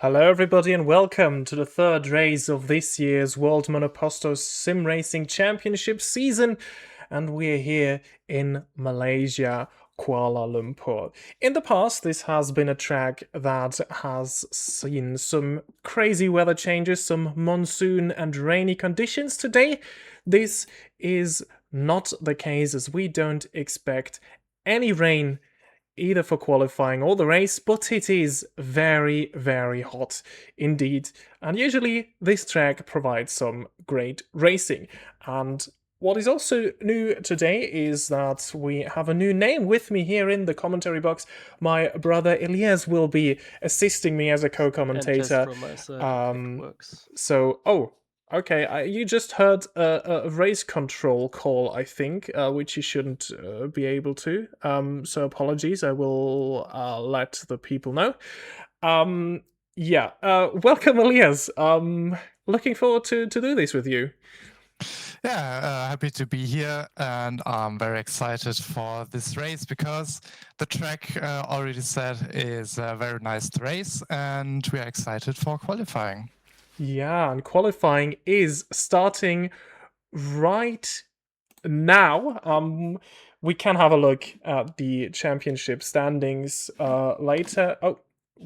Hello everybody and welcome to the third race of this year's World Monoposto Sim Racing Championship season, and we're here in Malaysia, Kuala Lumpur. In the past, this has been a track that has seen some crazy weather changes, some monsoon and rainy conditions. Today, this is not the case, as we don't expect any rain either for qualifying or the race, but it is very, very hot indeed. And usually this track provides some great racing. And what is also new today is that we have a new name with me here in the commentary box. My brother Elias will be assisting me as a co-commentator. From my side, it works. Okay, you just heard a race control call, I think, which you shouldn't be able to. So apologies, I will let the people know. Welcome, Elias. Looking forward to do this with you. Yeah, happy to be here, and I'm very excited for this race because the track already said is a very nice race, and we are excited for qualifying. Yeah, and qualifying is starting right now. We can have a look at the championship standings later. Oh,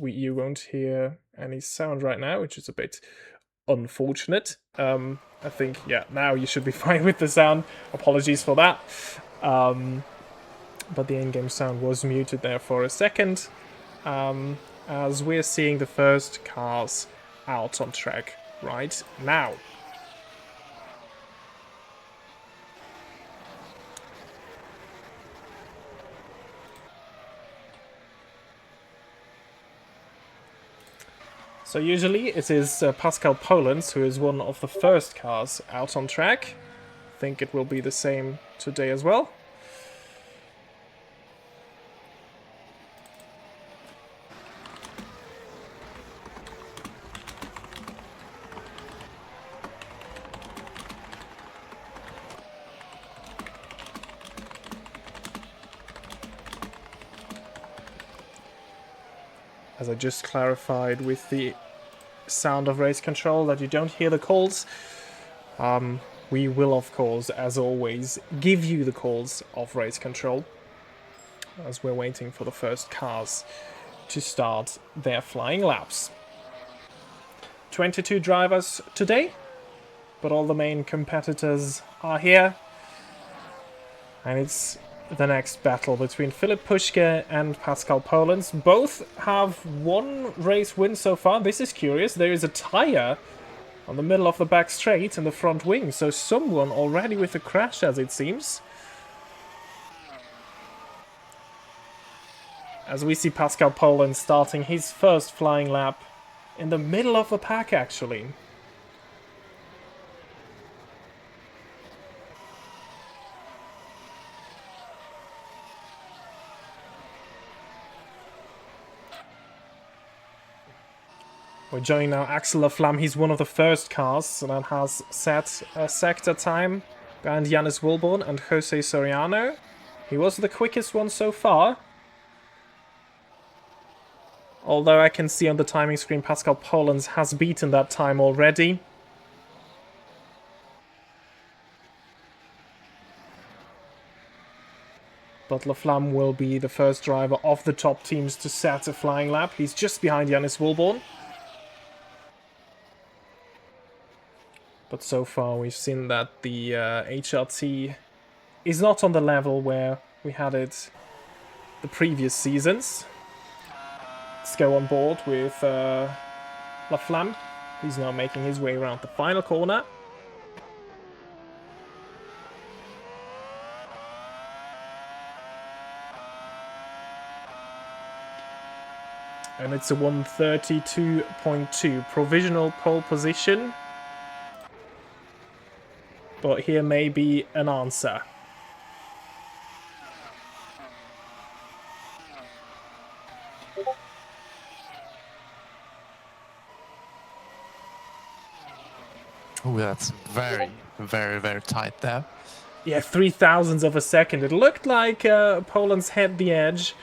you won't hear any sound right now, which is a bit unfortunate. I think, yeah, now you should be fine with the sound. Apologies for that. But the in-game sound was muted there for a second. As we're seeing the first cars out on track right now. So usually it is Pascal Polens who is one of the first cars out on track. I think it will be the same today as well. As I just clarified with the sound of race control that you don't hear the calls, we will, of course, as always, give you the calls of race control as we're waiting for the first cars to start their flying laps. 22 drivers today, but all the main competitors are here, and it's the next battle between Philip Puschke and Pascal Polens. Both have one race win so far. This is curious. There is a tire on the middle of the back straight in the front wing, so someone already with a crash, as it seems. As we see Pascal Polens starting his first flying lap in the middle of the pack, actually. We're joining now Axel Laflamme. He's one of the first cars that has set a sector time behind Yannis Wilborn and Jose Soriano. He was the quickest one so far. Although I can see on the timing screen Pascal Polens has beaten that time already. But Laflamme will be the first driver of the top teams to set a flying lap. He's just behind Yannis Wilborn. But so far we've seen that the HRT is not on the level where we had it the previous seasons. Let's go on board with Laflamme. He's now making his way around the final corner. And it's a 132.2 provisional pole position. But here may be an answer. Oh, that's very, very, very tight there. Yeah, 0.003 of a second. It looked like Poland's had the edge.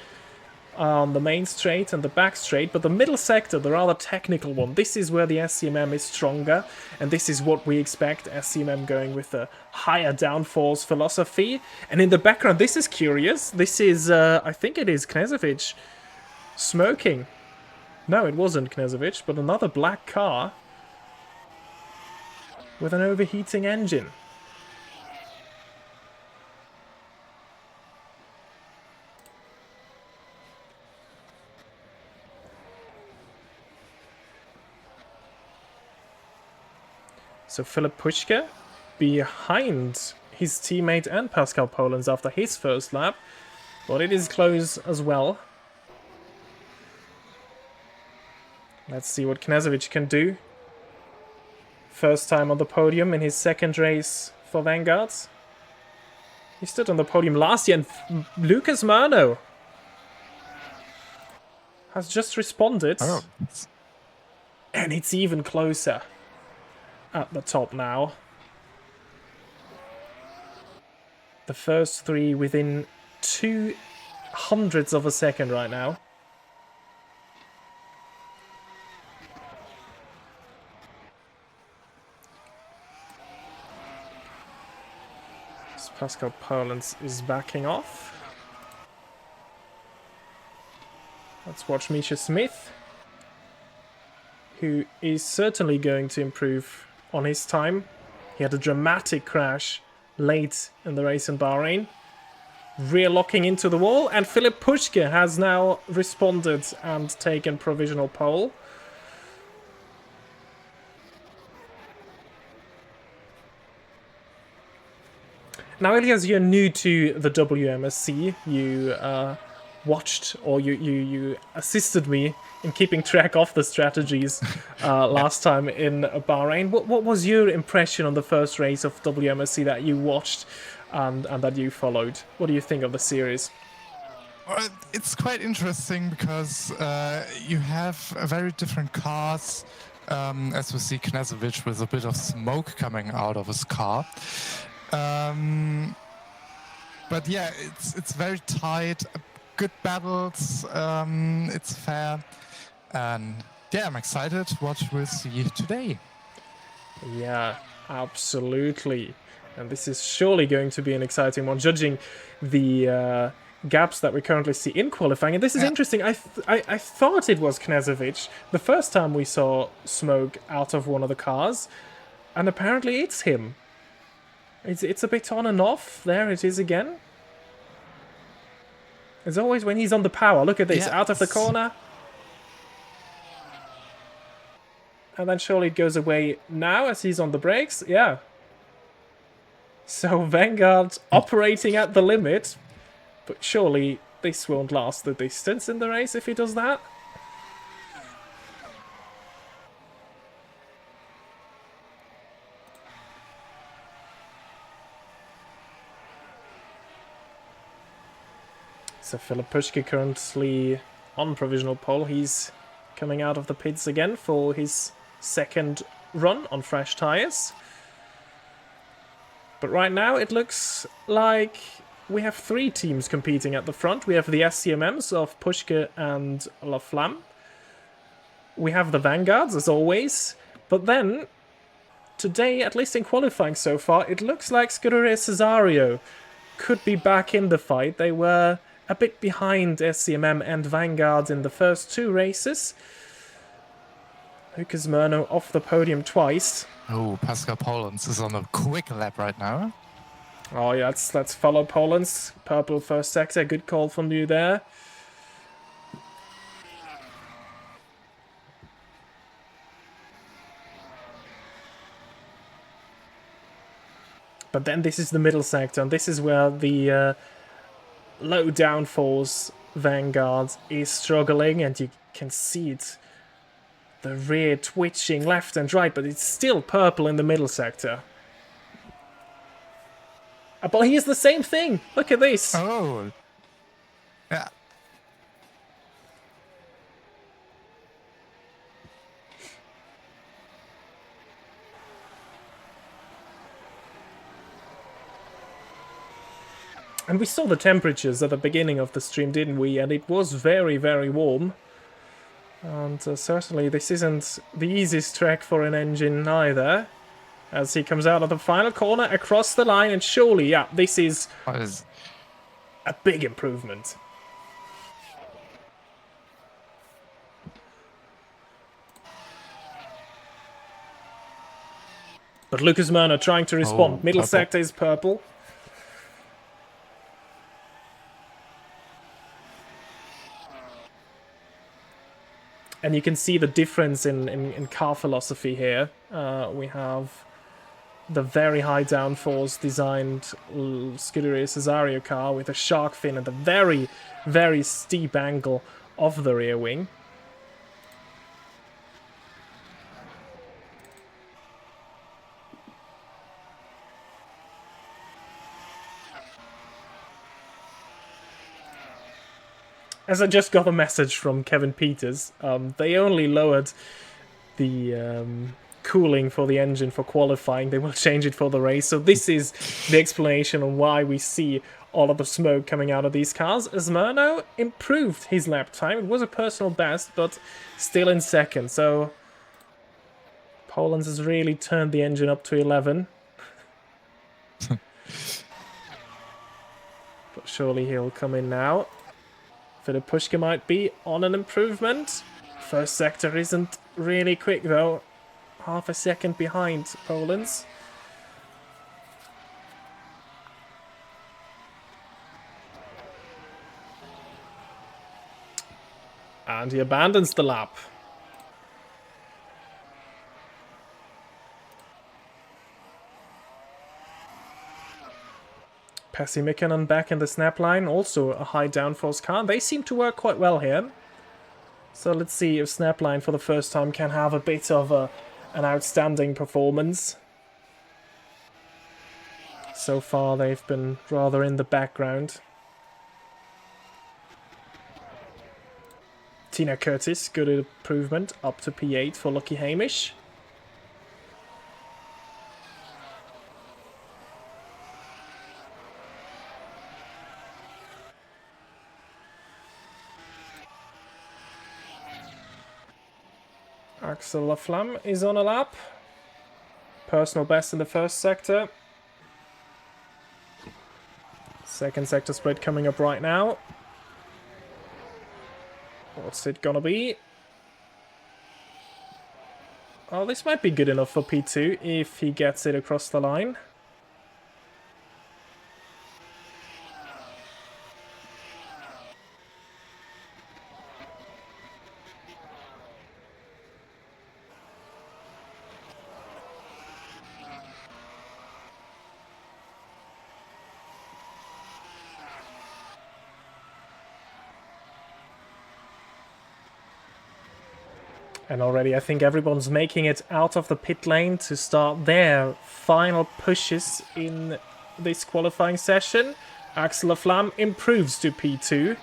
on the main straight and the back straight, but the middle sector, the rather technical one, this is where the SCMM is stronger, and this is what we expect, SCMM going with a higher downforce philosophy. And in the background, this is curious, this is, I think it is Knežević smoking. No, it wasn't Knežević, but another black car with an overheating engine. So Filip Puška behind his teammate and Pascal Polens after his first lap, but it is close as well. Let's see what Knežević can do. First time on the podium in his second race for Vanguard. He stood on the podium last year, and Lucas Murno has just responded. Oh. And it's even closer at the top now. The first three within 0.02 of a second right now. Pascal Polens is backing off. Let's watch Misha Smith, who is certainly going to improve on his time. He had a dramatic crash late in the race in Bahrain, rear locking into the wall, and Filip Puška has now responded and taken provisional pole. Now, Elias, you're new to the WMSC. You watched, or you assisted me in keeping track of the strategies last time in Bahrain. What was your impression on the first race of WMSC that you watched and that you followed? What do you think of the series? Well, it's quite interesting because you have very different cars. As we see Knežević with a bit of smoke coming out of his car. But yeah, it's very tight, good battles, it's fair, and yeah, I'm excited what we'll see today. Yeah, absolutely. And this is surely going to be an exciting one, judging the gaps that we currently see in qualifying. And this is interesting. I thought it was Knežević the first time we saw smoke out of one of the cars, and apparently it's him. It's a bit on and off. There it is again. As always when he's on the power. Look at this, out of the corner. And then surely it goes away now as he's on the brakes. Yeah. So Vanguard operating at the limit. But surely this won't last the distance in the race if he does that. So Filip Puška currently on provisional pole. He's coming out of the pits again for his second run on fresh tyres. But right now it looks like we have three teams competing at the front. We have the SCMMs of Puška and La Flamme. We have the Vanguards as always. But then, today, at least in qualifying so far, it looks like Scuderia Cesario could be back in the fight. They were a bit behind SCMM and Vanguard in the first two races. Lucas Murno off the podium twice. Oh, Pascal Polens is on a quick lap right now. Oh yeah, let's follow Polens. Purple first sector, good call from you there. But then this is the middle sector, and this is where the low downforce Vanguard is struggling, and you can see it. The rear twitching left and right, but it's still purple in the middle sector. But here's the same thing. Look at this. Oh. Yeah. And we saw the temperatures at the beginning of the stream, didn't we? And it was very, very warm. And certainly this isn't the easiest track for an engine either. As he comes out of the final corner across the line, and surely, yeah, this is a big improvement. But Lucas Murner trying to respond. Middle sector is purple. And you can see the difference in car philosophy here. We have the very high downforce designed Scuderia Cesario car with a shark fin and the very, very steep angle of the rear wing. As I just got a message from Kevin Peters, they only lowered the cooling for the engine for qualifying. They will change it for the race. So this is the explanation on why we see all of the smoke coming out of these cars. As Murno improved his lap time. It was a personal best, but still in second. So Poland has really turned the engine up to 11. But surely he'll come in now. Philip Pushka might be on an improvement. First sector isn't really quick though. Half a second behind Poland's. And he abandons the lap. Pasi Mikkonen back in the snap line, also a high downforce car. They seem to work quite well here. So let's see if Snapline for the first time can have a bit of an outstanding performance. So far they've been rather in the background. Tina Curtis, good improvement, up to P8 for Lucky Hamish. Axel Laflamme is on a lap. Personal best in the first sector. Second sector spread coming up right now. What's it gonna be? Oh, this might be good enough for P2 if he gets it across the line. And already I think everyone's making it out of the pit lane to start their final pushes in this qualifying session. Axel Laflamme improves to P2,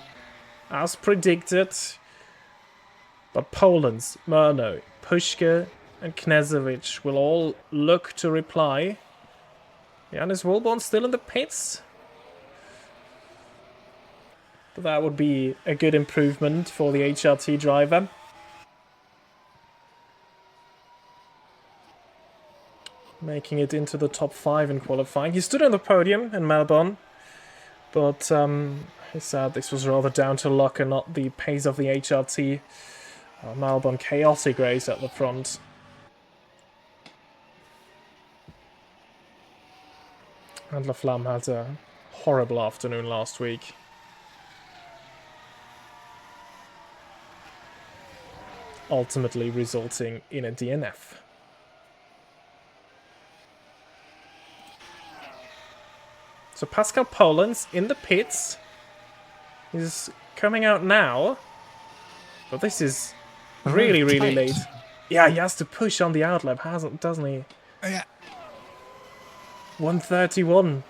as predicted. But Poland's Murno, Pushka and Knežević will all look to reply. Janis Wolborn still in the pits. But that would be a good improvement for the HRT driver. Making it into the top 5 in qualifying. He stood on the podium in Melbourne, but he said this was rather down to luck and not the pace of the HRT. Melbourne chaotic race at the front. And Laflamme had a horrible afternoon last week. Ultimately resulting in a DNF. So Pascal Poland's in the pits. He's coming out now. But this is really, really late. Yeah, he has to push on the outlap, doesn't he? Yeah. 1:31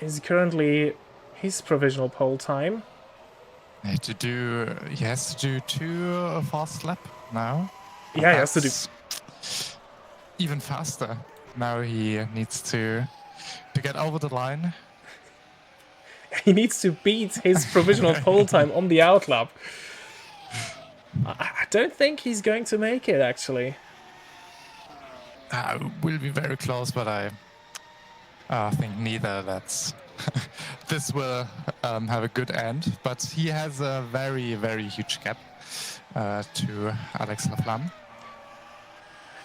is currently his provisional pole time. He has to do 2 fast lap now. Yeah, he has to do even faster. Now he needs to get over the line. He needs to beat his provisional pole time on the outlap. I don't think he's going to make it, actually. Will be very close, but I think neither. That's this will have a good end. But he has a very, very huge gap to Alex Laflamme.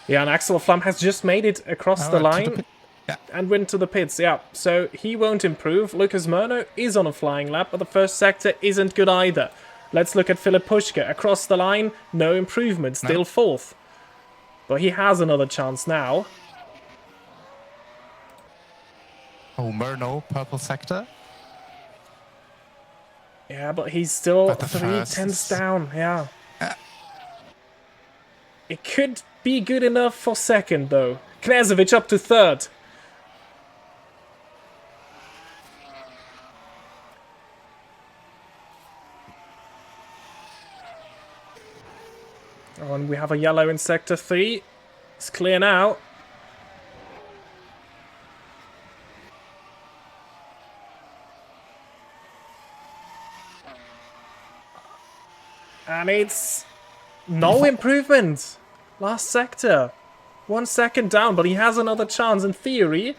Yeah, and Axel Flam has just made it across the line and went to the pits. Yeah, so he won't improve. Lucas Murno is on a flying lap, but the first sector isn't good either. Let's look at Filip Puška. Across the line, no improvement, still fourth. But he has another chance now. Oh, Murno, purple sector. Yeah, but he's still But the 3/10 down. Yeah. It could be good enough for second, though. Knežević up to third. Oh, and we have a yellow in sector 3. It's clear now. And it's no improvement. Last sector. 1 second down, but he has another chance in theory.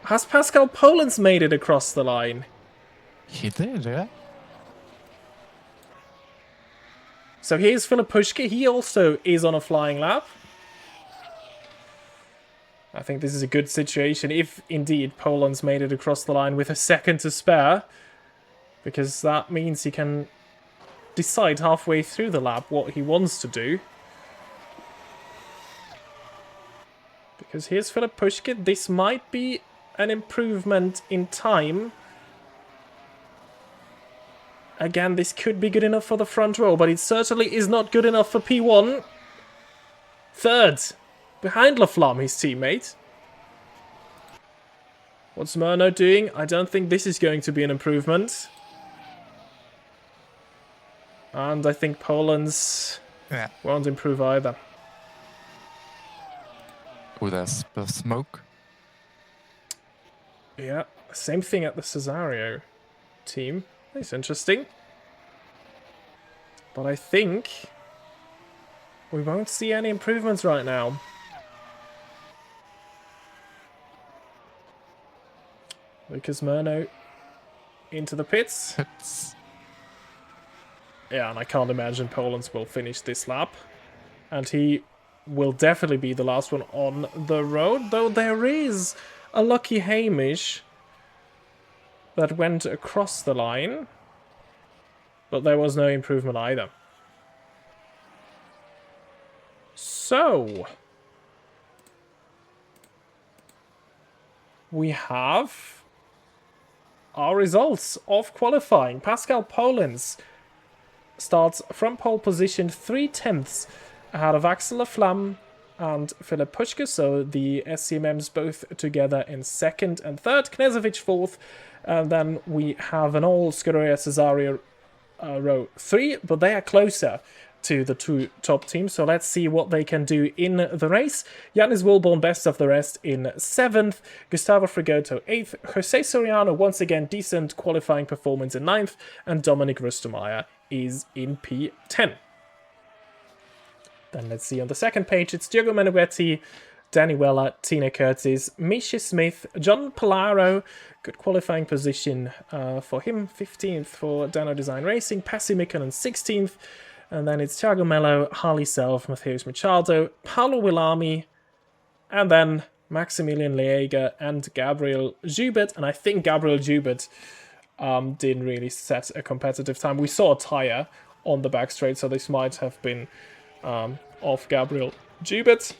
Has Pascal Polens made it across the line? He did, yeah. So here's Filip Puška. He also is on a flying lap. I think this is a good situation if indeed Polens made it across the line with a second to spare. Because that means he can decide halfway through the lap what he wants to do. Because here's Filip Puška. This might be an improvement in time. Again, this could be good enough for the front row, but it certainly is not good enough for P1. Third, behind Laflamme, his teammate. What's Murno doing? I don't think this is going to be an improvement. And I think Polens won't improve either. Oh, there's the smoke. Yeah, same thing at the Cesario team. That's interesting. But I think we won't see any improvements right now. Lucas Murno into the pits. Yeah, and I can't imagine Polens will finish this lap. And he will definitely be the last one on the road, though there is a lucky Hamish that went across the line, but there was no improvement either. So, we have our results of qualifying. Pascal Polens starts from pole position 3/10 ahead of Axel Laflamme and Filip Puška, so the SCMMs both together in second and third, Knežević fourth, and then we have an all Scuderia Cesario row 3, but they are closer to the two top teams, so let's see what they can do in the race. Yanis Wilborn best of the rest in 7th, Gustavo Frigoto 8th, Jose Soriano once again decent qualifying performance in 9th, and Dominic Rustemeyer is in P10. Then let's see on the second page, it's Diogo Menegheti, Danny Weller, Tina Curtis, Misha Smith, John Polaro, good qualifying position for him, 15th for Dano Design Racing, Pasi Mikkonen 16th, and then it's Thiago Mello, Harley Self, Matheus Machado, Paulo Willami, and then Maximilian Leega and Gabriel Joubert, and I think Gabriel Joubert didn't really set a competitive time. We saw a tyre on the back straight, so this might have been off Gabriel Joubert.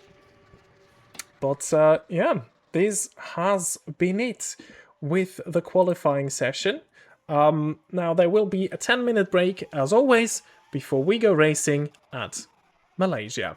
But yeah, this has been it with the qualifying session. Now there will be a 10-minute break as always before we go racing at Malaysia.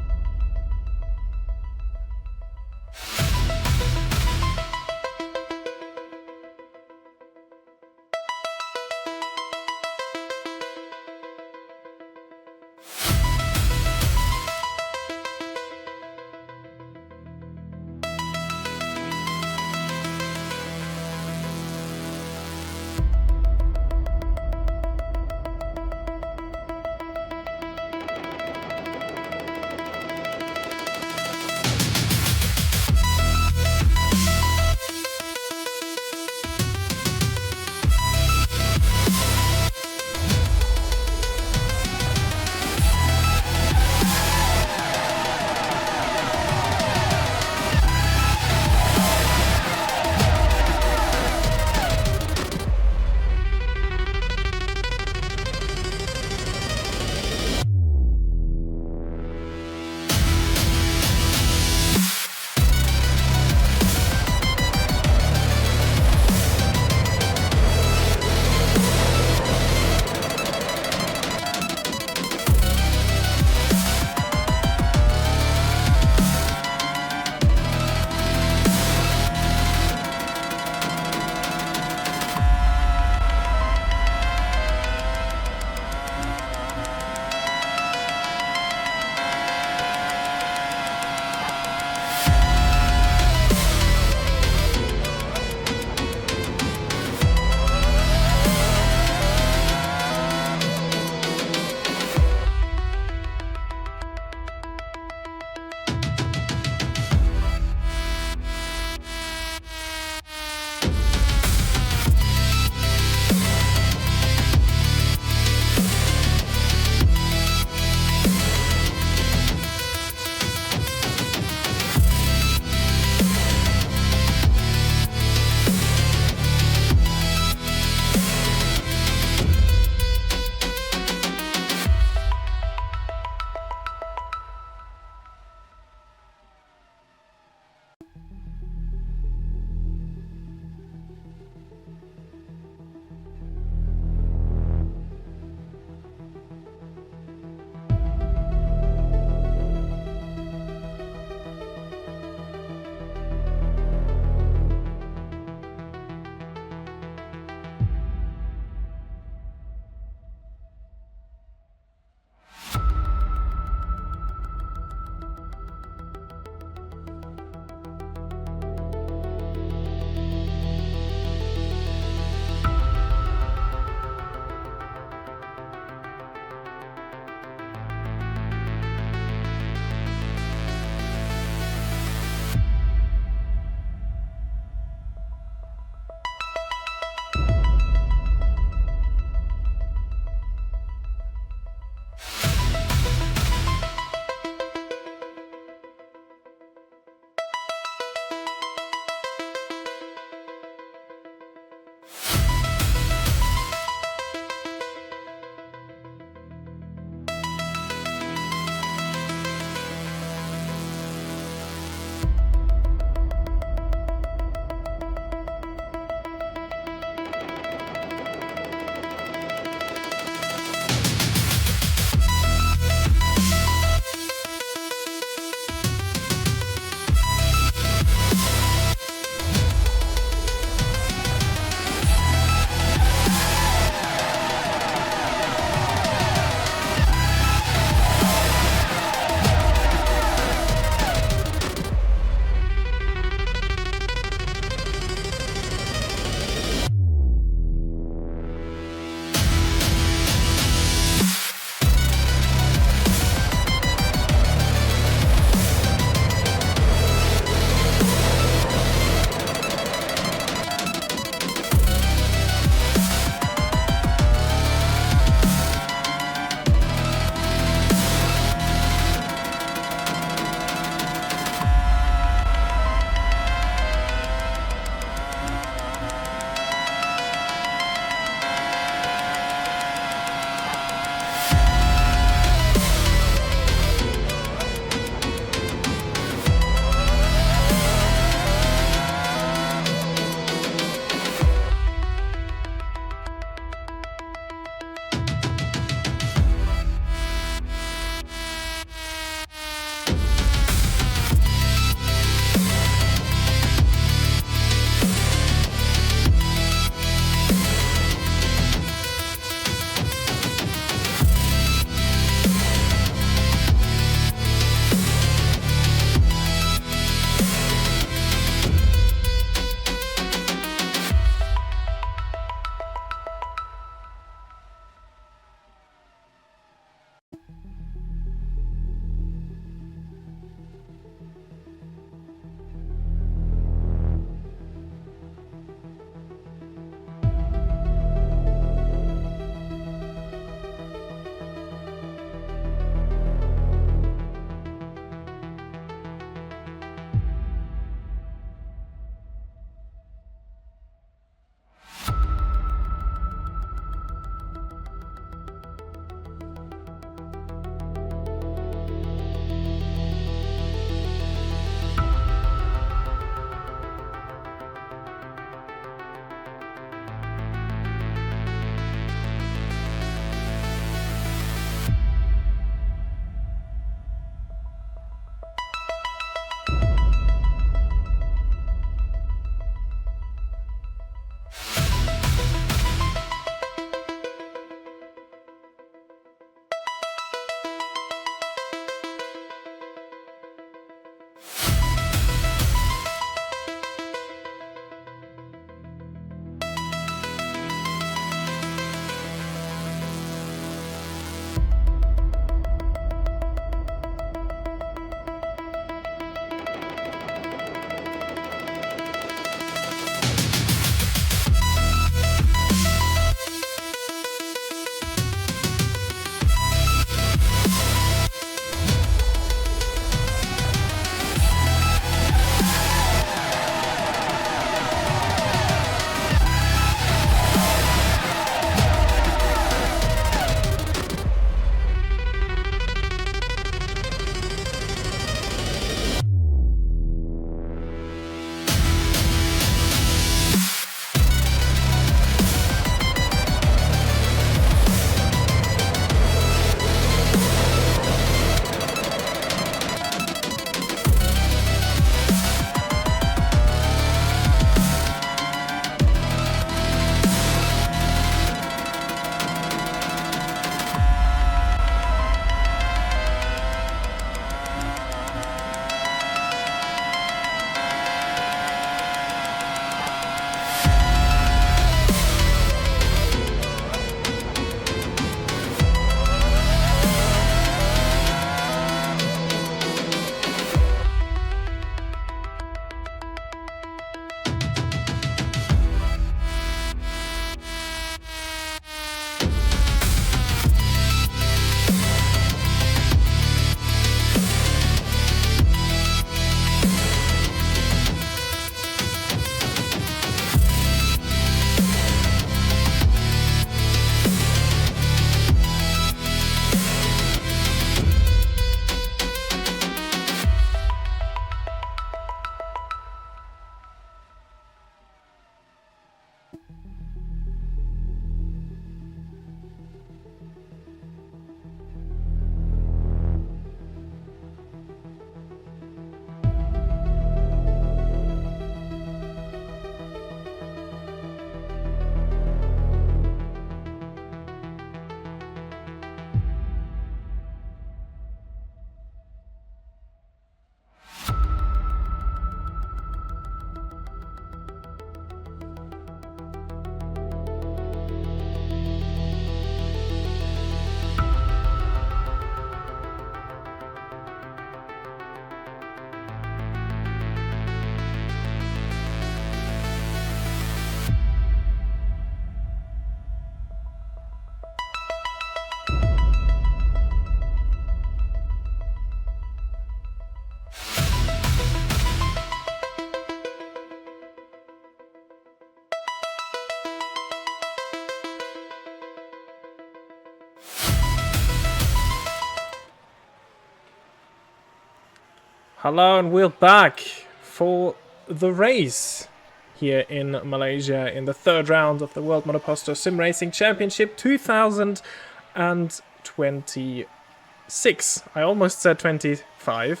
Hello and we're back for the race here in Malaysia in the third round of the World Monoposto Sim Racing Championship 2026. I almost said 25.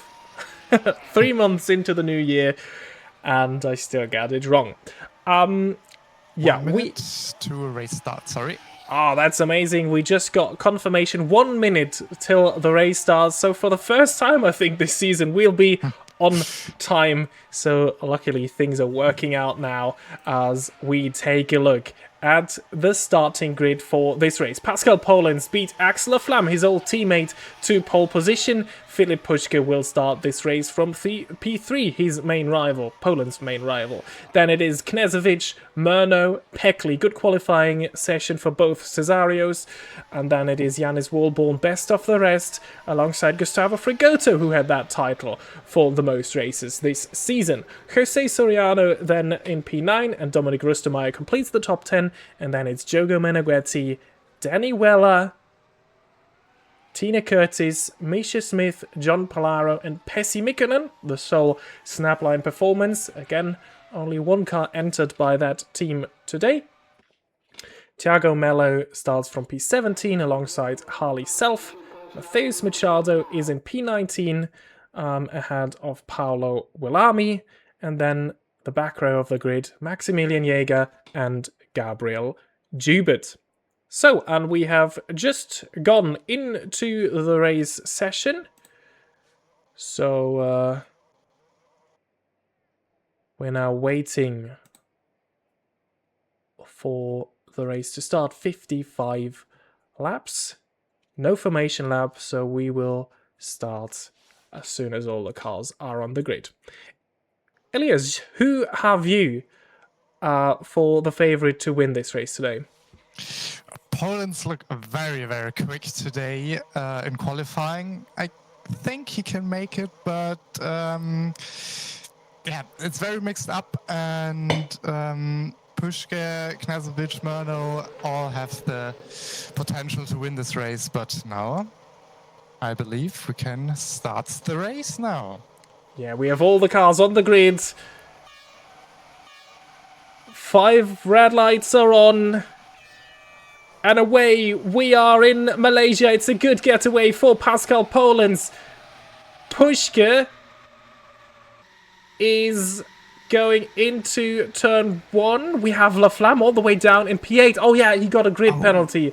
3 months into the new year and I still got it wrong. Yeah, 1 minute to race start, sorry. Oh, that's amazing. We just got confirmation 1 minute till the race starts. So for the first time, I think, this season, we'll be on time. So luckily, things are working out now as we take a look at the starting grid for this race. Pascal Polens beat Axel Flam, his old teammate, to pole position. Filip Puška will start this race from P3, his main rival, Poland's main rival. Then it is Knežević, Murno, Peckley. Good qualifying session for both Cesarios. And then it is Yanis Walborn, best of the rest, alongside Gustavo Frigoto, who had that title for the most races this season. Jose Soriano then in P9, and Dominic Rustemeyer completes the top 10. And then it's Diogo Meneghetti, Danny Weller, Tina Curtis, Misha Smith, John Palaro, and Pessi Mikkonen, the sole snapline performance. Again, only one car entered by that team today. Thiago Melo starts from P17 alongside Harley Self. Matheus Machado is in P19 ahead of Paolo Willami. And then the back row of the grid, Maximilian Jäger and Gabriel Joubert. So, and we have just gone into the race session. So, we're now waiting for the race to start. 55 laps. No formation lap, so we will start as soon as all the cars are on the grid. Elias, who have you for the favorite to win this race today? Poland's look very, very quick today in qualifying. I think he can make it, but yeah, it's very mixed up, and Puška, Knežević, Murno all have the potential to win this race, but now I believe we can start the race now. Yeah, we have all the cars on the grid. 5 red lights are on. And away we are in Malaysia. It's a good getaway for Pascal Polens. Puška is going into turn 1. We have Laflamme all the way down in P8. Oh yeah, he got a grid penalty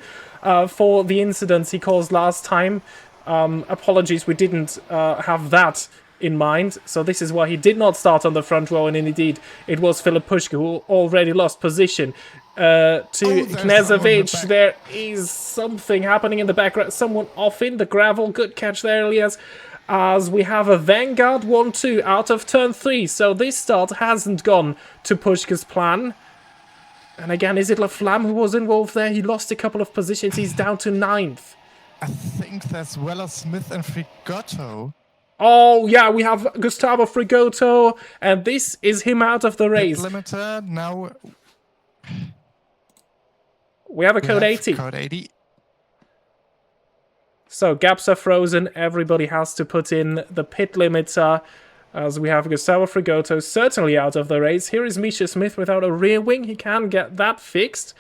for the incidents he caused last time. Apologies, we didn't have that in mind. So this is why he did not start on the front row. And indeed, it was Filip Puška who already lost position. To Knežević, there is something happening in the background. Someone off in the gravel. Good catch there, Elias. As we have a Vanguard 1-2 out of turn 3. So this start hasn't gone to Puška's plan. And again, is it Laflamme who was involved there? He lost a couple of positions. He's down to 9th. I think that's Weller, Smith, and Frigoto. Oh, yeah, we have Gustavo Frigoto. And this is him out of the race. Limiter, now we have a code 80. Code 80. So gaps are frozen. Everybody has to put in the pit limiter. As we have Gustavo Frigoto certainly out of the race. Here is Misha Smith without a rear wing. He can get that fixed.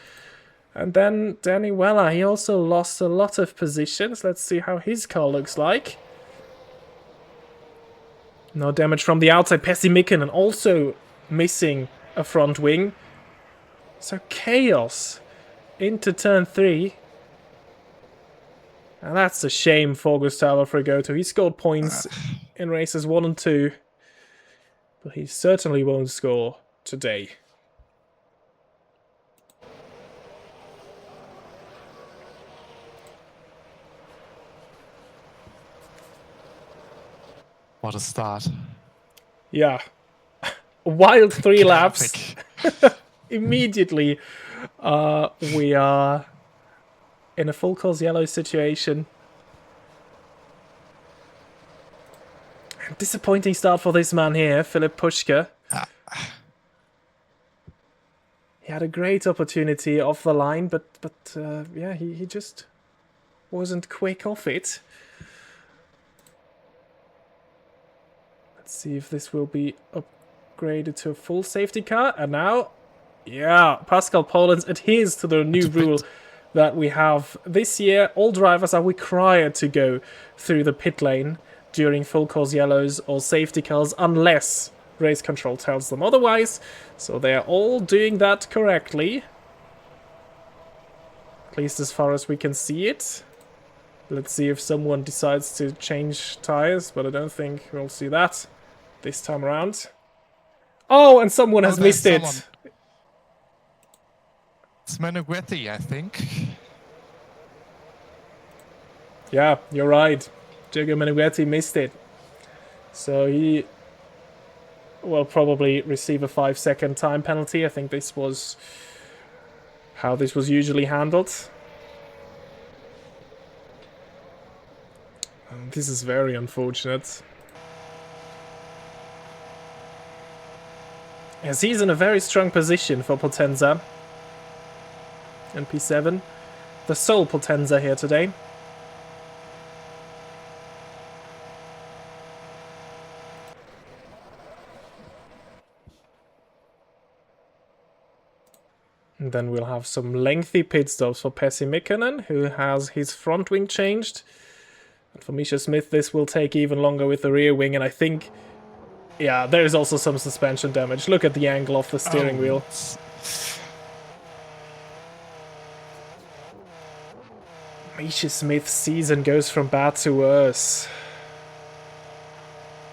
And then Danny Weller. He also lost a lot of positions. Let's see how his car looks like. No damage from the outside. Pessi Mikkonen also missing a front wing. So chaos into turn 3. And that's a shame for Gustavo Frigoto. He scored points in races 1 and 2. But he certainly won't score today. What a start. Yeah. Wild 3 laps. Immediately, we are in a full course yellow situation. Disappointing start for this man here, Filip Puška. He had a great opportunity off the line, but yeah, he just wasn't quick off it. Let's see if this will be upgraded to a full safety car. And now, yeah, Pascal Polens adheres to the new rule that we have this year. All drivers are required to go through the pit lane during full course yellows or safety cars unless race control tells them otherwise. So they are all doing that correctly. At least as far as we can see it. Let's see if someone decides to change tires, but I don't think we'll see that this time around. Oh, and someone has missed it. It's Meneghetti, I think. Yeah, you're right. Diego Meneghetti missed it. So he will probably receive a 5-second time penalty. I think this was how this was usually handled. And this is very unfortunate. As he's in a very strong position for Potenza. And P7. The sole Potenza here today. And then we'll have some lengthy pit stops for Pesi Mikkonen, who has his front wing changed. And for Misha Smith, this will take even longer with the rear wing, and I think, yeah, there is also some suspension damage. Look at the angle of the steering wheel. Misha Smith's season goes from bad to worse.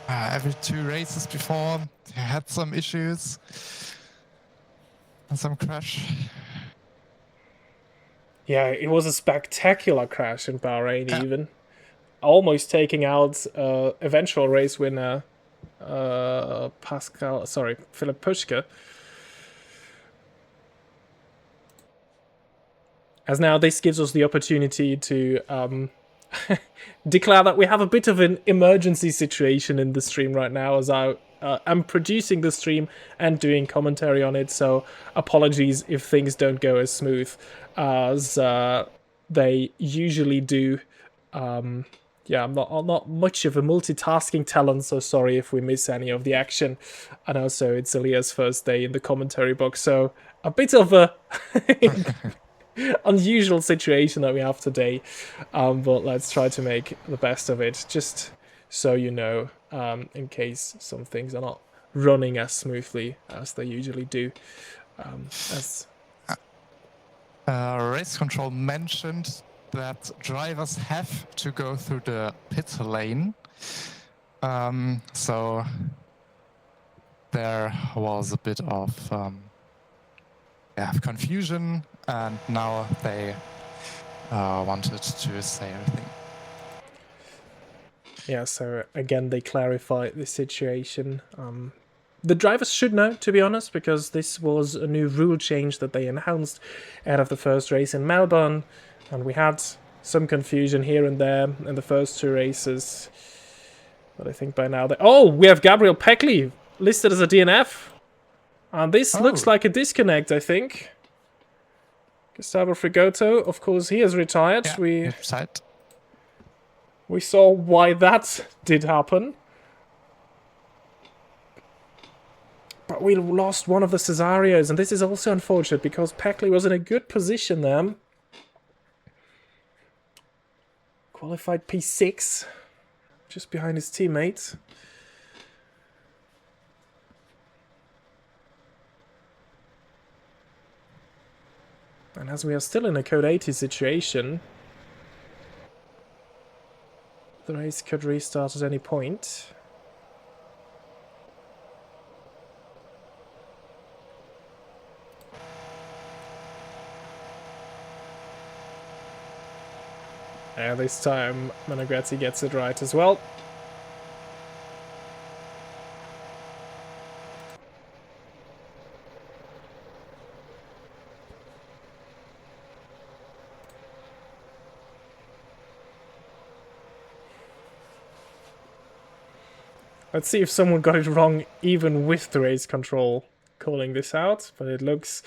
Every 2 races before, he had some issues. And some crash. Yeah, it was a spectacular crash in Bahrain even. Almost taking out eventual race winner Philip Puschke. As now this gives us the opportunity to declare that we have a bit of an emergency situation in the stream right now, as I'm producing the stream and doing commentary on it, so apologies if things don't go as smooth as they usually do. Yeah, I'm not much of a multitasking talent, so sorry if we miss any of the action. And also, it's Elia's first day in the commentary box, so a bit of a unusual situation that we have today. But let's try to make the best of it, just so you know, in case some things are not running as smoothly as they usually do. Race control mentioned that drivers have to go through the pit lane. So there was a bit of confusion, and now they wanted to say everything. Yeah, so again, they clarify the situation. The drivers should know, to be honest, because this was a new rule change that they announced out of the first race in Melbourne. And we had some confusion here and there in the first 2 races. But I think by now... we have Gabriel Peckley listed as a DNF. And this looks like a disconnect, I think. Gustavo Frigoto, of course, he has retired. Yeah, we saw why that did happen. But we lost one of the Cesarios, and this is also unfortunate because Peckley was in a good position there. Qualified P6, just behind his teammate. And as we are still in a Code 80 situation, the race could restart at any point. And this time Meneghetti gets it right as well. Let's see if someone got it wrong even with the race control calling this out, but it looks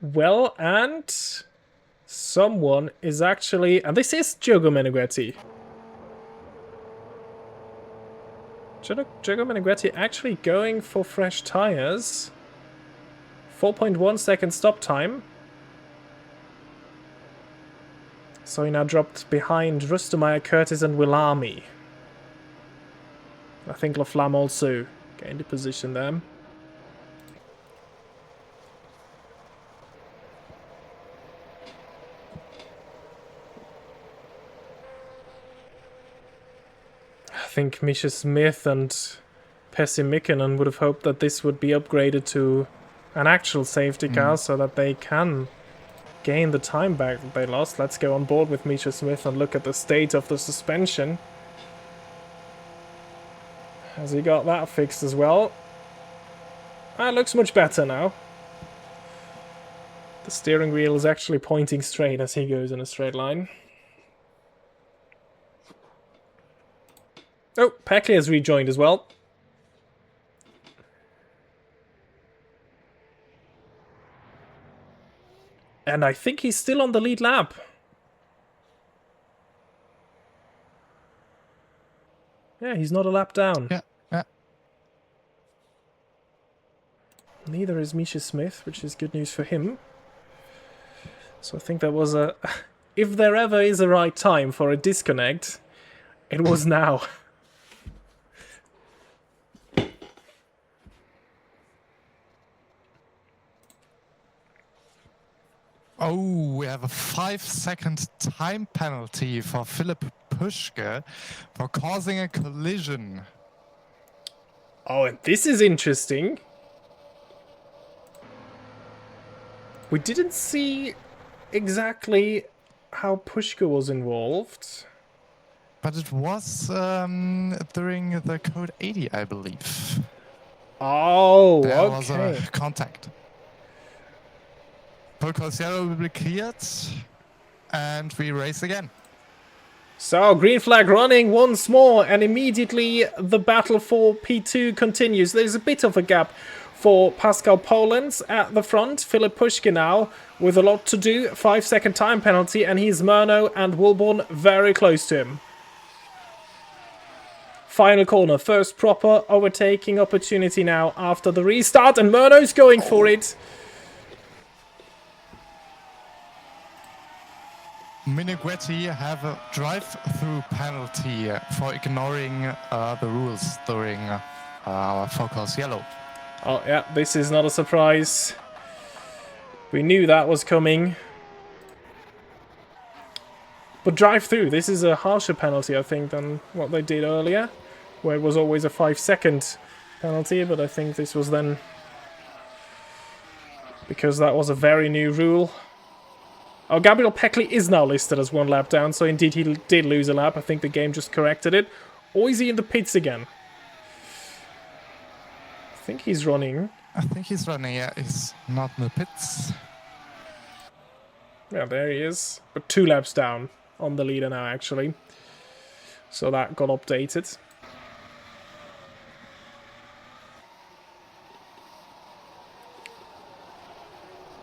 well, and someone is actually, and this is Diogo Meneghetti. Jogo Meneghetti actually going for fresh tires. 4.1 second stop time. So he now dropped behind Rustemeyer, Curtis and Willami. I think Laflamme also gained a position there. I think Misha Smith and Percy Mikkonen would have hoped that this would be upgraded to an actual safety car so that they can gain the time back that they lost. Let's go on board with Misha Smith and look at the state of the suspension. Has he got that fixed as well? It looks much better now. The steering wheel is actually pointing straight as he goes in a straight line. Oh, Peckley has rejoined as well. And I think he's still on the lead lap. Yeah, he's not a lap down. Yeah. Neither is Misha Smith, which is good news for him. So I think that was a... If there ever is a right time for a disconnect, it was now. Oh, we have a 5-second time penalty for Philipp Puschke for causing a collision. Oh, and this is interesting. We didn't see exactly how Puschke was involved. But it was during the code 80, I believe. Oh, There okay. was a contact. Pole yellow will be cleared, and we race again. So, green flag running once more, and immediately the battle for P2 continues. There's a bit of a gap for Pascal Polens at the front. Philipp Puschke now with a lot to do. 5-second time penalty, and he's Murno and Wilborn very close to him. Final corner, first proper overtaking opportunity now after the restart, and Murno's going for it. Meneghetti have a drive-through penalty for ignoring the rules during focus yellow. Oh yeah, this is not a surprise. We knew that was coming. But drive-through, this is a harsher penalty, I think, than what they did earlier, where it was always a 5-second penalty, but I think this was then because that was a very new rule. Oh, Gabriel Peckley is now listed as 1 lap down, so indeed he did lose a lap. I think the game just corrected it. Or is he in the pits again? I think he's running. I think he's running, yeah, he's not in the pits. Yeah, there he is. But 2 laps down on the leader now, actually. So that got updated.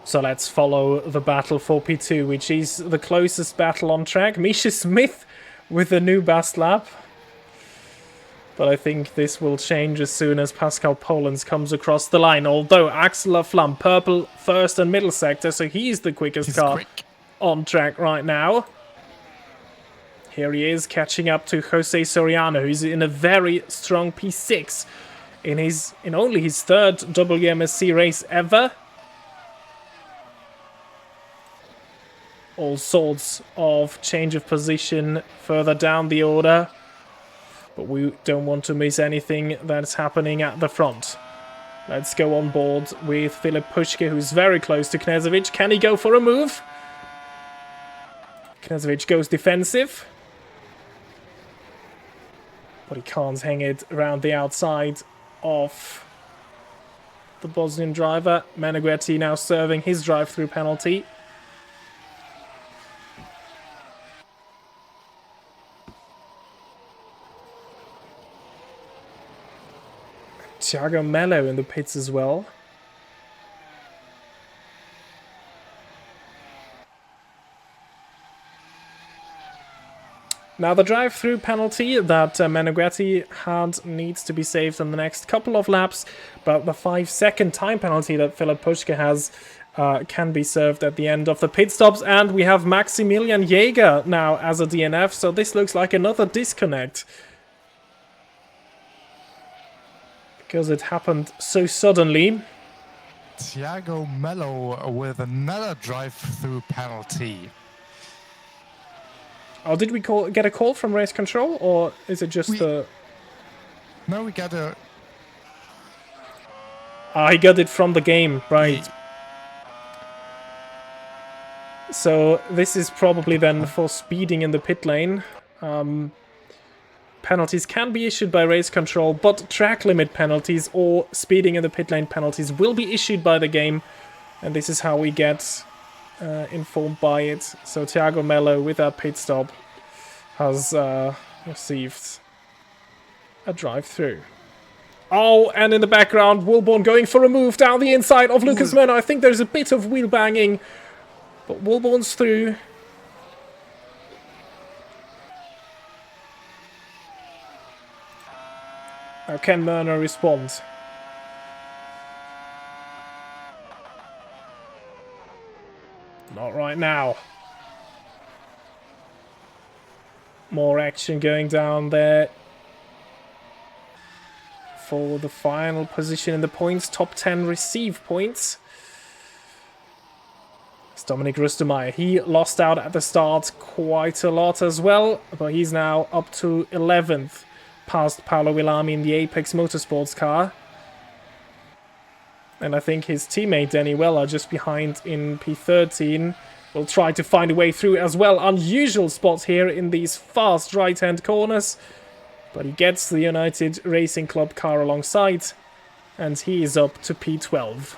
So let's follow the battle for P2, which is the closest battle on track. Misha Smith with a new best lap. But I think this will change as soon as Pascal Polens comes across the line. Although Axel Laflamme, purple first and middle sector, so he's the quickest car on track right now. Here he is catching up to Jose Soriano, who's in a very strong P6 in only his 3rd WMSC race ever. All sorts of change of position further down the order. But we don't want to miss anything that's happening at the front. Let's go on board with Philipp Puschke, who's very close to Knežević. Can he go for a move? Knežević goes defensive. But he can't hang it around the outside of the Bosnian driver. Meneghetti now serving his drive-through penalty. Thiago Mello in the pits as well. Now the drive-through penalty that Meneghetti had needs to be saved in the next couple of laps, but the 5-second time penalty that Philip Puschke has can be served at the end of the pit stops, and we have Maximilian Jäger now as a DNF, so this looks like another disconnect. Because it happened so suddenly. Thiago Mello with another drive-through penalty. Oh, did we get a call from race control, or is it just the... No, we got a... Ah, he got it from the game, right. So this is probably then for speeding in the pit lane. Penalties can be issued by race control, but track limit penalties or speeding in the pit lane penalties will be issued by the game. And this is how we get informed by it. So Thiago Mello, with that pit stop, has received a drive-through. Oh, and in the background, Wilborn going for a move down the inside of Lucas Murner. I think there's a bit of wheel banging, but Wilborn's through. Now can Murner respond? Not right now. More action going down there for the final position in the points. Top 10 receive points. It's Dominic Rustemeyer. He lost out at the start quite a lot as well, but he's now up to 11th, past Paolo Villami in the Apex Motorsports car. And I think his teammate Danny Weller just behind in P13 will try to find a way through as well. Unusual spots here in these fast right-hand corners. But he gets the United Racing Club car alongside. And he is up to P12.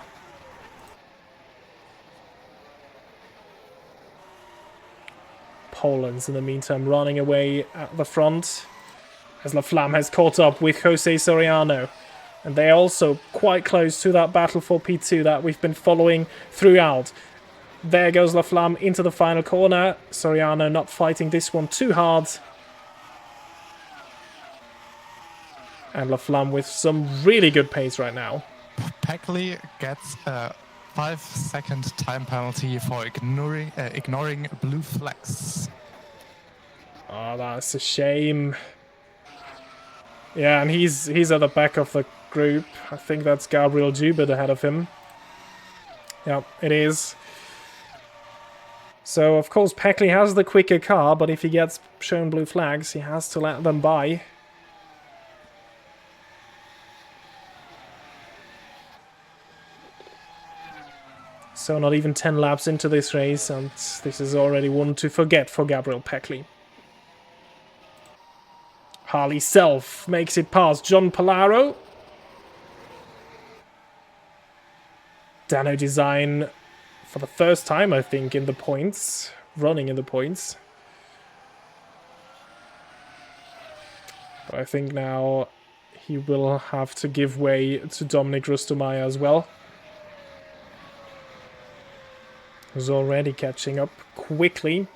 Poland's in the meantime running away at the front, as La Flamme has caught up with Jose Soriano. And they're also quite close to that battle for P2 that we've been following throughout. There goes La Flamme into the final corner. Soriano not fighting this one too hard. And La Flamme with some really good pace right now. Peckley gets a 5-second time penalty for ignoring blue flags. Oh, that's a shame. Yeah, and he's at the back of the group. I think that's Gabriel Jubert ahead of him. Yeah, it is. So, of course, Peckley has the quicker car, but if he gets shown blue flags, he has to let them by. So not even 10 laps into this race, and this is already one to forget for Gabriel Peckley. Harley Self makes it past John Palaro. Dano Design for the first time, I think, in the points. Running in the points. But I think now he will have to give way to Dominic Rustemeyer as well. Who's already catching up quickly.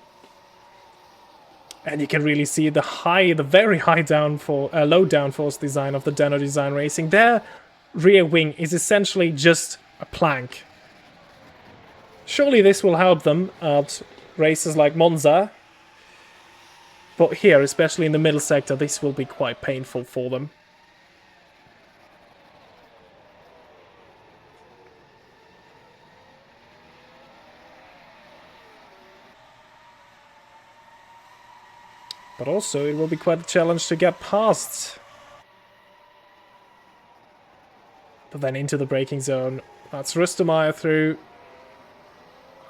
And you can really see the very high low downforce design of the Dano Design Racing. Their rear wing is essentially just a plank. Surely this will help them at races like Monza. But here, especially in the middle sector, this will be quite painful for them. But also, it will be quite a challenge to get past. But then into the braking zone. That's Rustemeyer through.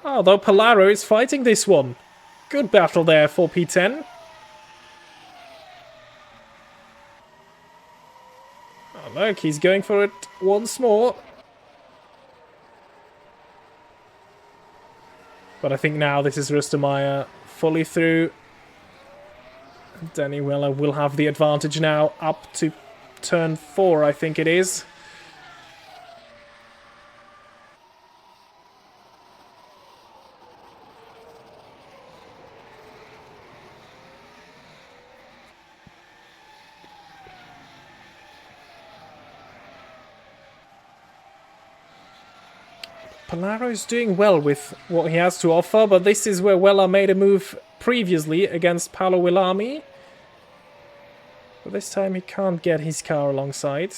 Although Palaro is fighting this one. Good battle there for P10. Oh, look, he's going for it once more. But I think now this is Rustemeyer fully through. Danny Weller will have the advantage now up to turn 4, I think it is. Polaro's doing well with what he has to offer, but this is where Weller made a move previously against Paolo Willami. But this time he can't get his car alongside.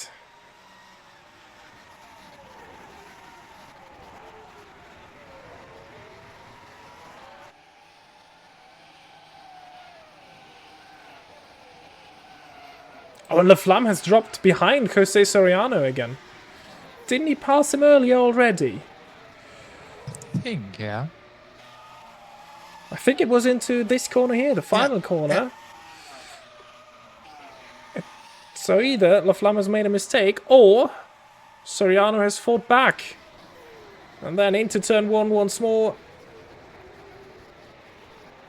Oh, and Laflamme has dropped behind Jose Soriano again. Didn't he pass him earlier already? I think, yeah. I think it was into this corner here, the final corner. Yeah. So either Laflamme has made a mistake, or Soriano has fought back. And then into turn 1 once more.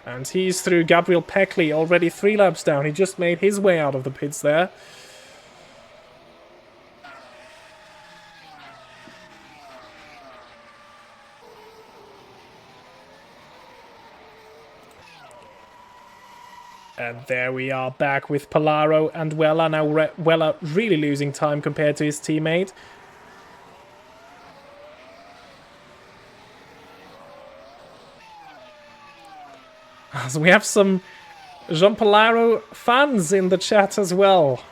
And he's through. Gabriel Peckley already 3 laps down. He just made his way out of the pits there. And there we are back with Palaro and Weller. Now Weller really losing time compared to his teammate. So we have some Jean Palaro fans in the chat as well.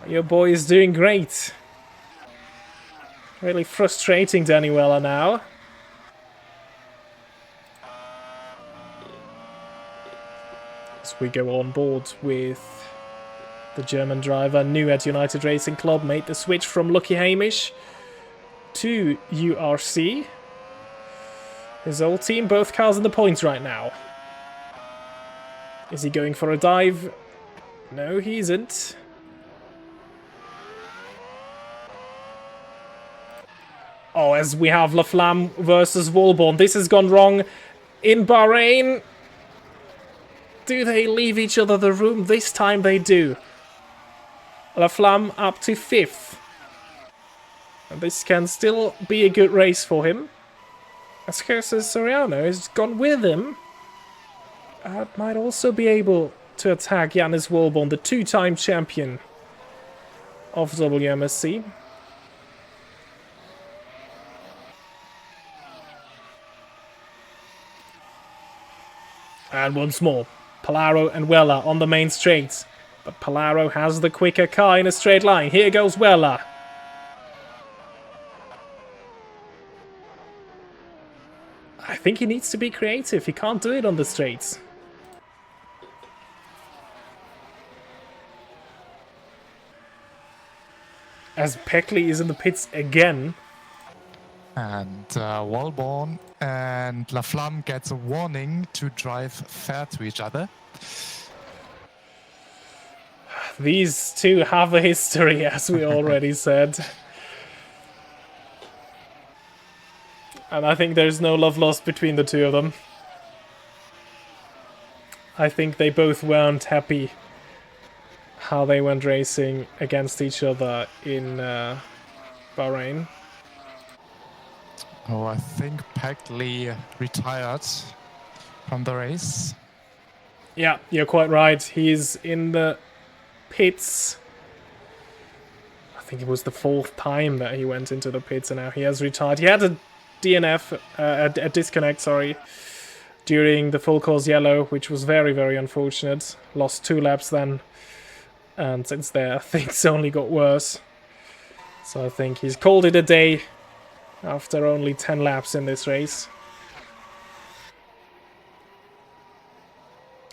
Your boy is doing great. Really frustrating Danny Weller now. As we go on board with the German driver, new at United Racing Club, made the switch from Lucky Hamish to URC. His old team, both cars in the points right now. Is he going for a dive? No, he isn't. Oh, as we have Laflamme versus Walborn. This has gone wrong in Bahrain. Do they leave each other the room? This time they do. Laflamme up to 5th. And this can still be a good race for him. As Jose Soriano has gone with him. Might also be able to attack Yannis Walborn, the 2-time champion of WMSC. And once more, Palaro and Weller on the main straight. But Palaro has the quicker car in a straight line. Here goes Weller. I think he needs to be creative. He can't do it on the straights. As Peckley is in the pits again. And Walborn and Laflamme gets a warning to drive fair to each other. These two have a history, as we already said. And I think there's no love lost between the two of them. I think they both weren't happy how they went racing against each other in Bahrain. Oh, I think Peckley retired from the race. Yeah, you're quite right. He's in the pits. I think it was the 4th time that he went into the pits and now he has retired. He had a DNF, a disconnect, sorry, during the full course yellow, which was very, very unfortunate. Lost 2 laps then. And since there, things only got worse. So I think he's called it a day after only 10 laps in this race.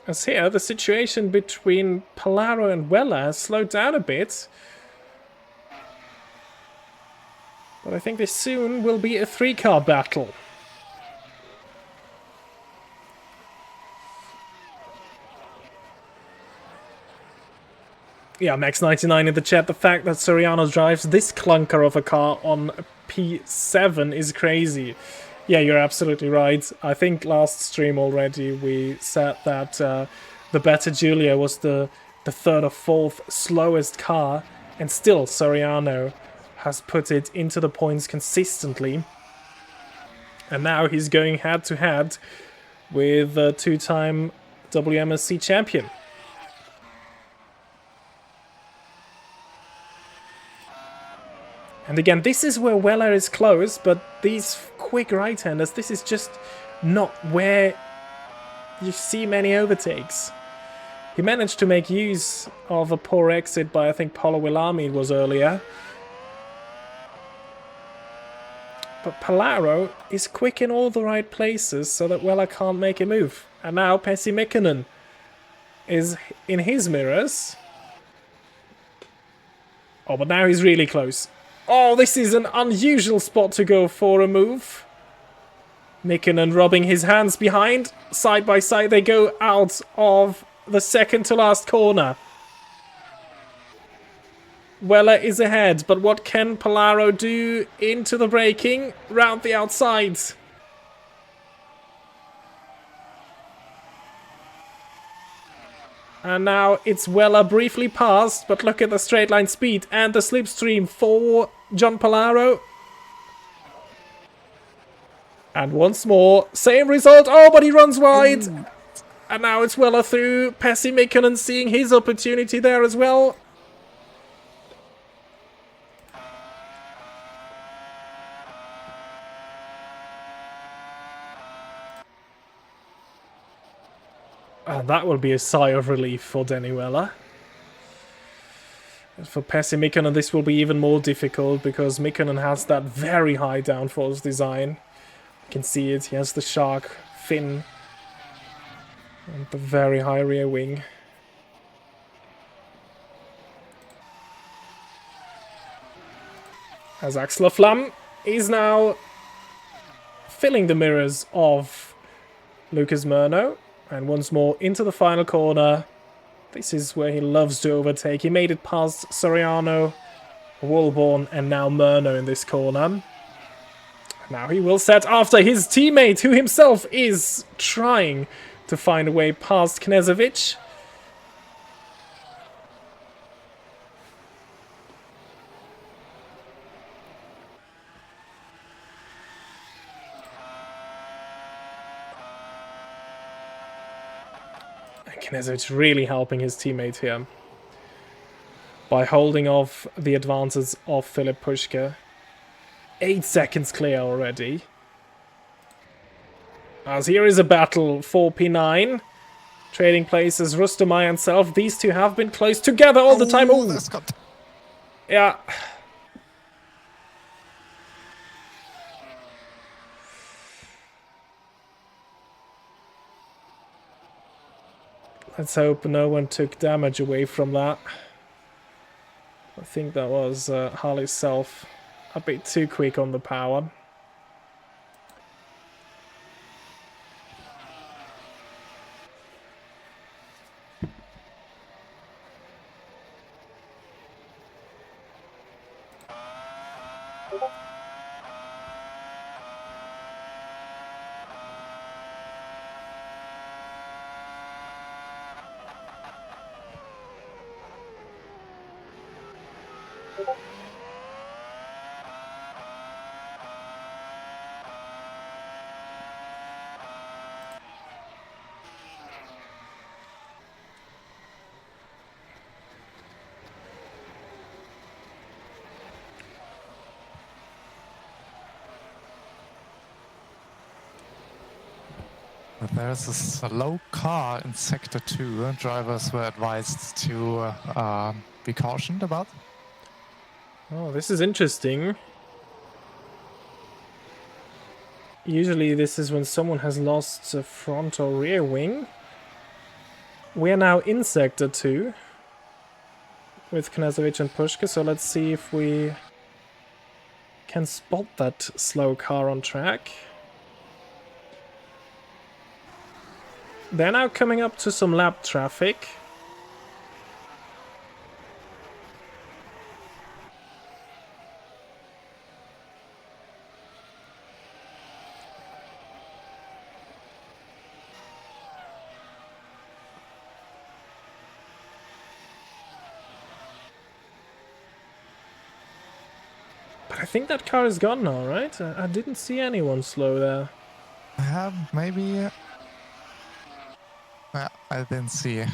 As here, the situation between Palaro and Weller has slowed down a bit. But I think this soon will be a 3-car battle. Yeah, Max99 in the chat. The fact that Soriano drives this clunker of a car on P7 is crazy. Yeah, you're absolutely right. I think last stream already we said that the Beta Giulia was the 3rd or 4th slowest car, and still Soriano has put it into the points consistently. And now he's going head-to-head with a 2-time WMSC champion. And again, this is where Weller is close, but these quick right-handers, this is just not where you see many overtakes. He managed to make use of a poor exit by, I think, Paulo Willami it was earlier. But Palaro is quick in all the right places so that Weller can't make a move. And now Pessi Mikkonen is in his mirrors. Oh, but now he's really close. Oh, this is an unusual spot to go for a move. Mikkonen rubbing his hands behind. Side by side they go out of the second to last corner. Weller is ahead, but what can Palaro do into the braking? Round the outsides. And now it's Weller briefly past, but look at the straight line speed and the slipstream for John Palaro. And once more, same result. Oh, but he runs wide. Ooh. And now it's Weller through. Pessi Mikkonen seeing his opportunity there as well. And that will be a sigh of relief for Denny Weller. For Pessi Mikkonen, this will be even more difficult because Mikkonen has that very high downforce design. You can see it, he has the shark fin and the very high rear wing. As Axel Flam is now filling the mirrors of Lucas Murno. And once more into the final corner. This is where he loves to overtake. He made it past Soriano, Woolborn, and now Murno in this corner. Now he will set after his teammate, who himself is trying to find a way past Knežević. Knežević really helping his teammate here by holding off the advances of Filip Puška. 8 seconds clear already. As here is a battle for P9. Trading places, Rustomai and Self. These two have been close together all the time. Oh, yeah. Let's hope no one took damage away from that. I think that was Harley's Self a bit too quick on the power. There's a slow car in Sector 2. Drivers were advised to be cautioned about. Oh, this is interesting. Usually this is when someone has lost a front or rear wing. We are now in Sector 2 with Knežević and Puška, so let's see if we can spot that slow car on track. They're now coming up to some lap traffic. But I think that car is gone now, right? I didn't see anyone slow there. Maybe... I didn't see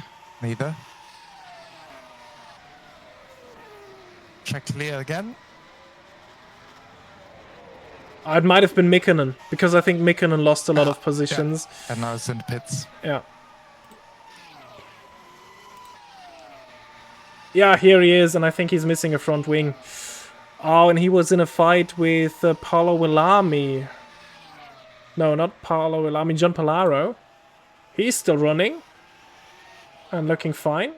neither. Check clear again. It might have been Mikkonen, because I think Mikkonen lost a lot of positions. Yeah. And now it's in the pits. Yeah. Yeah, here he is, and I think he's missing a front wing. Oh, and he was in a fight with Paolo Villami. No, not Paolo Villami, John Palaro. He's still running. And looking fine.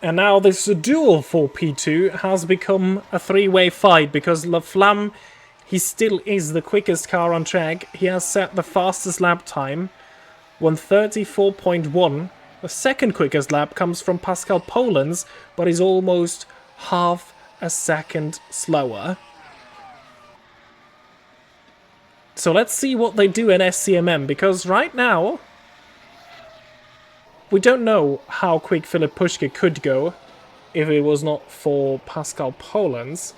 And now this duel for P2 has become a three-way fight, because La Flamme, he still is the quickest car on track. He has set the fastest lap time, 1:34.1. The second quickest lap comes from Pascal Polens, but is almost half a second slower. So let's see what they do in SCMM, because right now we don't know how quick Philipp Puschke could go if it was not for Pascal Polens.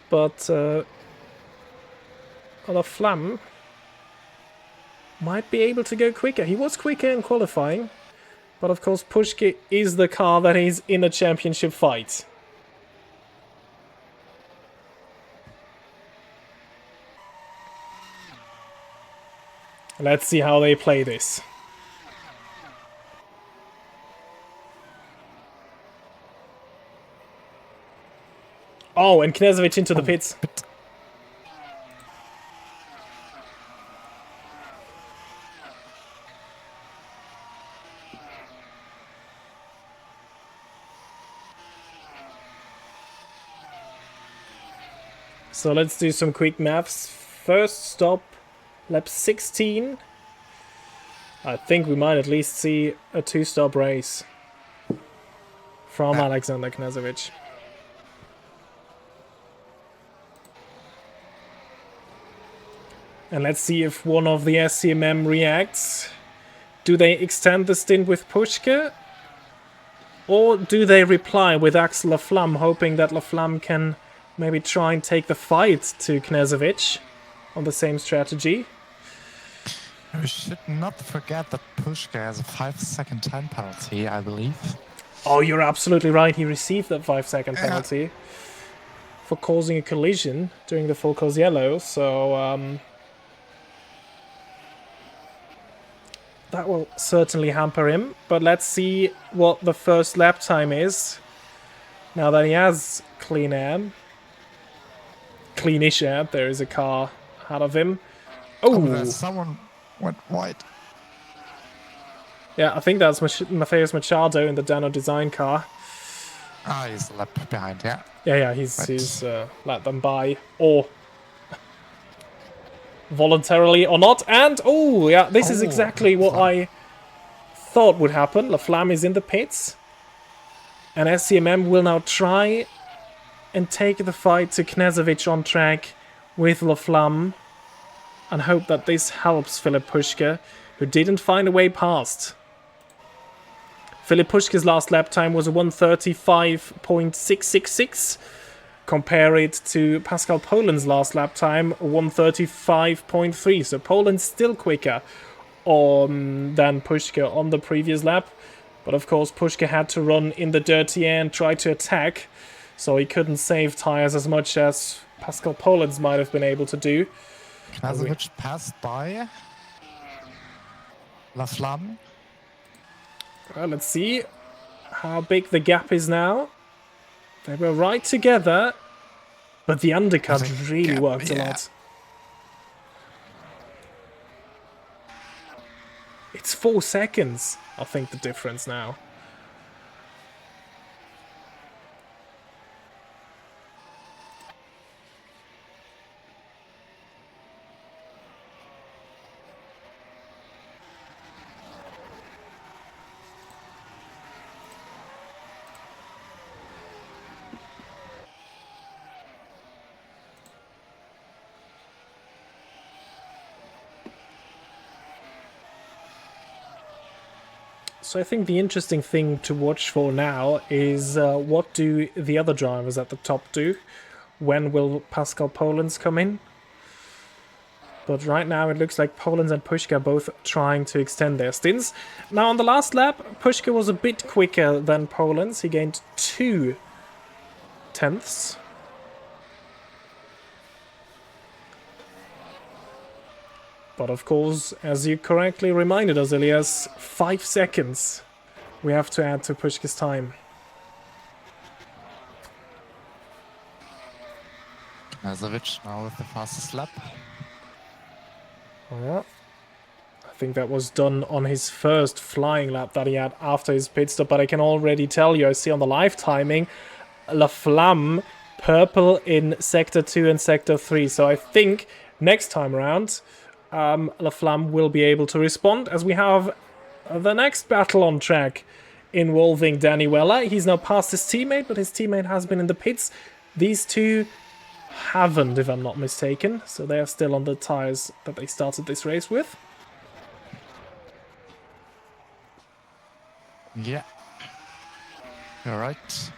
But La Flamme might be able to go quicker. He was quicker in qualifying, but of course Puschke is the car that is in a championship fight. Let's see how they play this. Oh, and Knežević into the pits. So let's do some quick maths. First stop, lap 16. I think we might at least see a two-stop race from Alexander Knežević. And let's see if one of the SCMM reacts. Do they extend the stint with Puschke? Or do they reply with Axel La Flamme, hoping that La Flamme can maybe try and take the fight to Knežević on the same strategy? We should not forget that Puschke has a 5-second time penalty, I believe. Oh, you're absolutely right. He received that 5-second penalty for causing a collision during the full cause yellow. So that will certainly hamper him. But let's see what the first lap time is. Now that he has clean air. Cleanish air. There is a car ahead of him. Oh, there's someone went wide. Yeah, I think that's Matheus Machado in the Dano Design car. Ah, he's a lap behind, yeah. Yeah, he's let them by, or voluntarily or not. And oh yeah, this is exactly what I thought would happen. La Flamme is in the pits, and SCMM will now try and take the fight to Knežević on track with La Flamme, and hope that this helps Philipp Puschke, who didn't find a way past. Philipp Puschke's last lap time was a 1:35.666. Compare it to Pascal Polens' last lap time, 1:35.3. So Poland's still quicker than Puschke on the previous lap. But of course Puschke had to run in the dirty air and try to attack, so he couldn't save tires as much as Pascal Polens might have been able to do. Knežević passed by La Flamme. Well, let's see how big the gap is now. They were right together, but the undercut really worked a lot. It's 4 seconds, I think, the difference now. So I think the interesting thing to watch for now is what do the other drivers at the top do? When will Pascal Polens come in? But right now it looks like Poland and Pushka both trying to extend their stints. Now on the last lap, Pushka was a bit quicker than Poland. He gained 2 tenths. But of course, as you correctly reminded us, Elias, 5 seconds we have to add to Pushka's time. Knezovic now with the fastest lap. Oh, yeah. I think that was done on his first flying lap that he had after his pit stop, but I can already tell you, I see on the live timing, La Flamme purple in Sector 2 and Sector 3. So I think next time around, La Flamme will be able to respond, as we have the next battle on track involving Danny Weller. He's now past his teammate, but his teammate has been in the pits. These two haven't, if I'm not mistaken, so they are still on the tires that they started this race with. Yeah, you're right.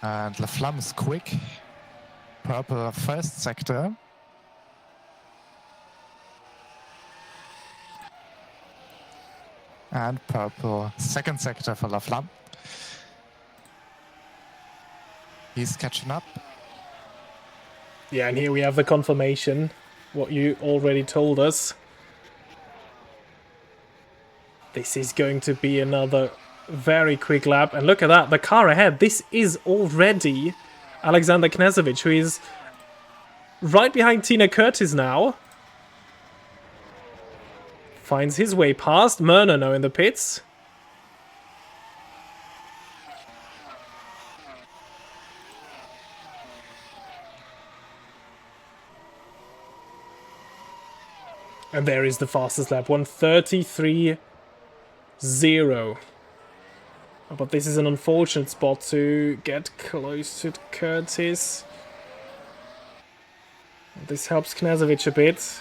And La Flamme is quick. Purple first sector. And purple second sector for La Flamme. He's catching up. Yeah, and here we have the confirmation, what you already told us. This is going to be another very quick lap. And look at that, the car ahead. This is already Alexander Knezovic, who is right behind Tina Curtis now. Finds his way past. Myrna now in the pits. And there is the fastest lap, 1:33.0. But this is an unfortunate spot to get close to Curtis. This helps Knezovic a bit.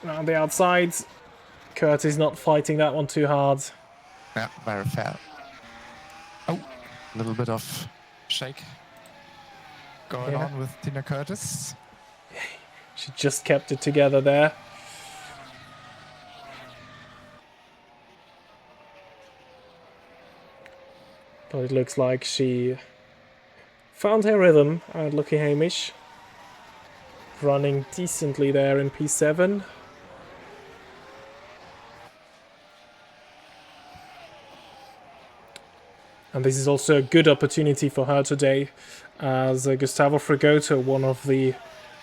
On the outside, Curtis not fighting that one too hard. Yeah, very fair. Oh, a little bit of shake going on with Tina Curtis. She just kept it together there. But it looks like she found her rhythm. And Lucky Hamish running decently there in P7. And this is also a good opportunity for her today, as Gustavo Frigoto, one of the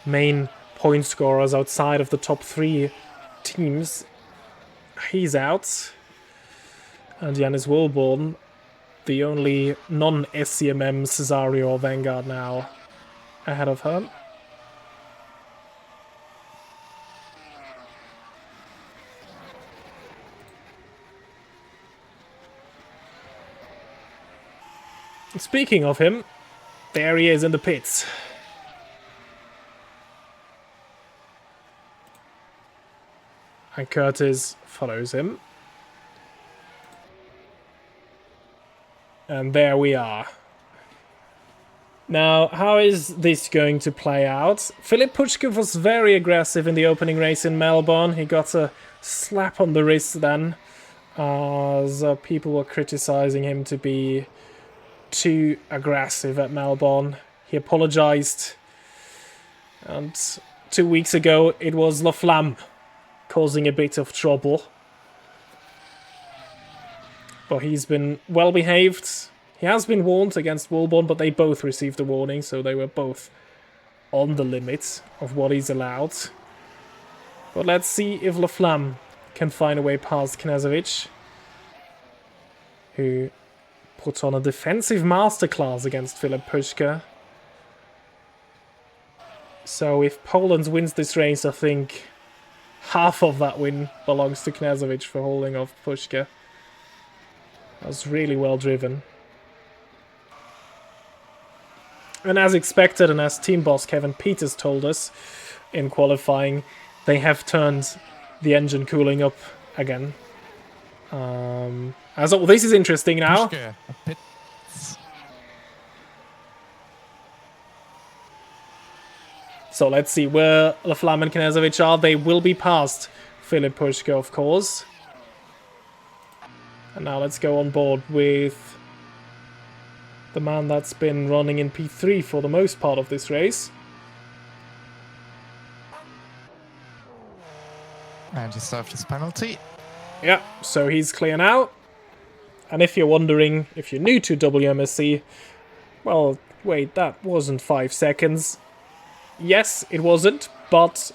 main point scorers outside of the top 3 teams, he's out. And Janis Wilborn, the only non-SCMM Cesario or Vanguard now, ahead of her. Speaking of him, there he is in the pits. And Curtis follows him. And there we are. Now, how is this going to play out? Filip Puchkov was very aggressive in the opening race in Melbourne. He got a slap on the wrist then, as people were criticizing him to be too aggressive at Melbourne. He apologized, and 2 weeks ago it was La Flamme causing a bit of trouble. But he's been well behaved. He has been warned against Wilborn, but they both received a warning, so they were both on the limit of what he's allowed. But let's see if La Flamme can find a way past Knezovic, who put on a defensive masterclass against Filip Puchka. So if Poland wins this race, I think half of that win belongs to Knezovic for holding off Puchka. That was really well driven. And as expected, and as team boss Kevin Peters told us in qualifying, they have turned the engine cooling up again. This is interesting now. Puchka, a pit. So let's see where Laflamme and Knežević are. They will be past Filip Puško, of course. And now let's go on board with the man that's been running in P3 for the most part of this race. And he served his penalty. Yeah, so he's clear now. And if you're wondering, if you're new to WMSC, well, wait, that wasn't 5 seconds. Yes, it wasn't, but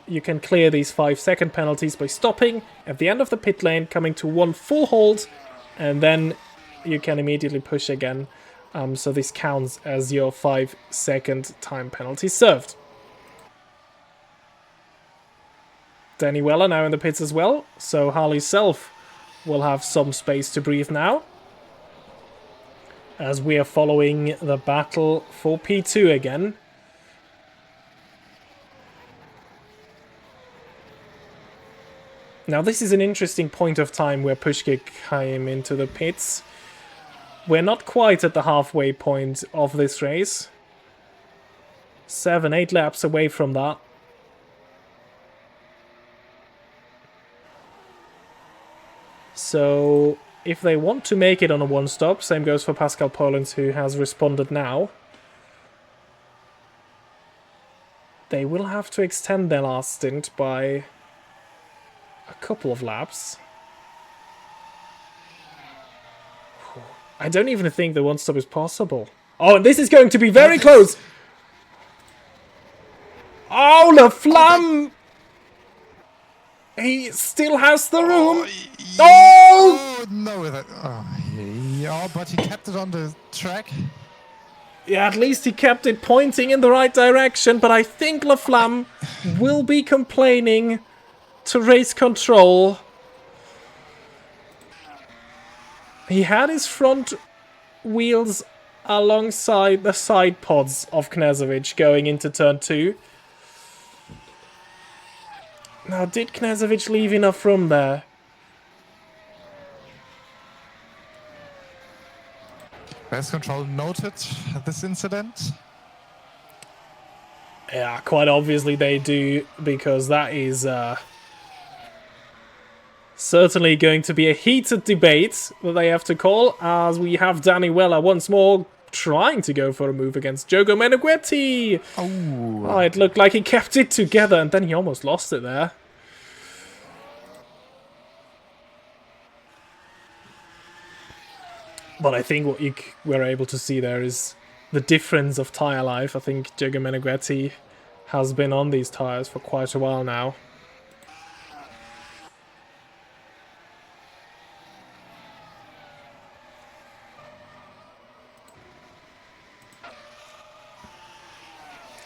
you can clear these 5-second penalties by stopping at the end of the pit lane, coming to 1 full hold, and then you can immediately push again. So this counts as your 5-second time penalty served. Danny Weller now in the pits as well, so Harley Self will have some space to breathe now, as we are following the battle for P2 again. Now this is an interesting point of time where Puško came into the pits. We're not quite at the halfway point of this race. 7-8 laps away from that. So if they want to make it on a one-stop, same goes for Pascal Polens, who has responded now, they will have to extend their last stint by a couple of laps. I don't even think the one-stop is possible. Oh, and this is going to be very close! Oh, Laflamme! He still has the room! Oh! No! Yeah, but he kept it on the track. Yeah, at least he kept it pointing in the right direction, but I think Laflamme will be complaining to race control. He had his front wheels alongside the side pods of Knežević going into turn 2. Now, did Knežević leave enough room there? Race control noted this incident. Yeah, quite obviously they do, because that is certainly going to be a heated debate that they have to call, as we have Danny Weller once more trying to go for a move against Diogo Meneghetti. Oh, it looked like he kept it together, and then he almost lost it there. But I think what you were able to see there is the difference of tyre life. I think Diogo Meneghetti has been on these tyres for quite a while now.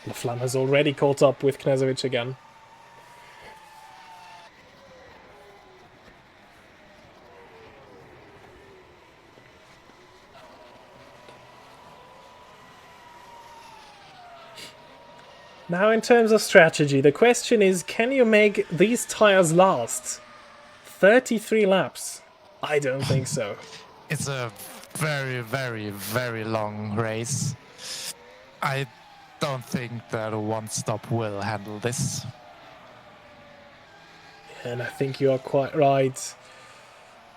Laflamme has already caught up with Knežević again. Now, in terms of strategy, the question is, can you make these tyres last 33 laps? I don't think so. It's a very, very, very long race. I don't think that a one-stop will handle this. And I think you are quite right.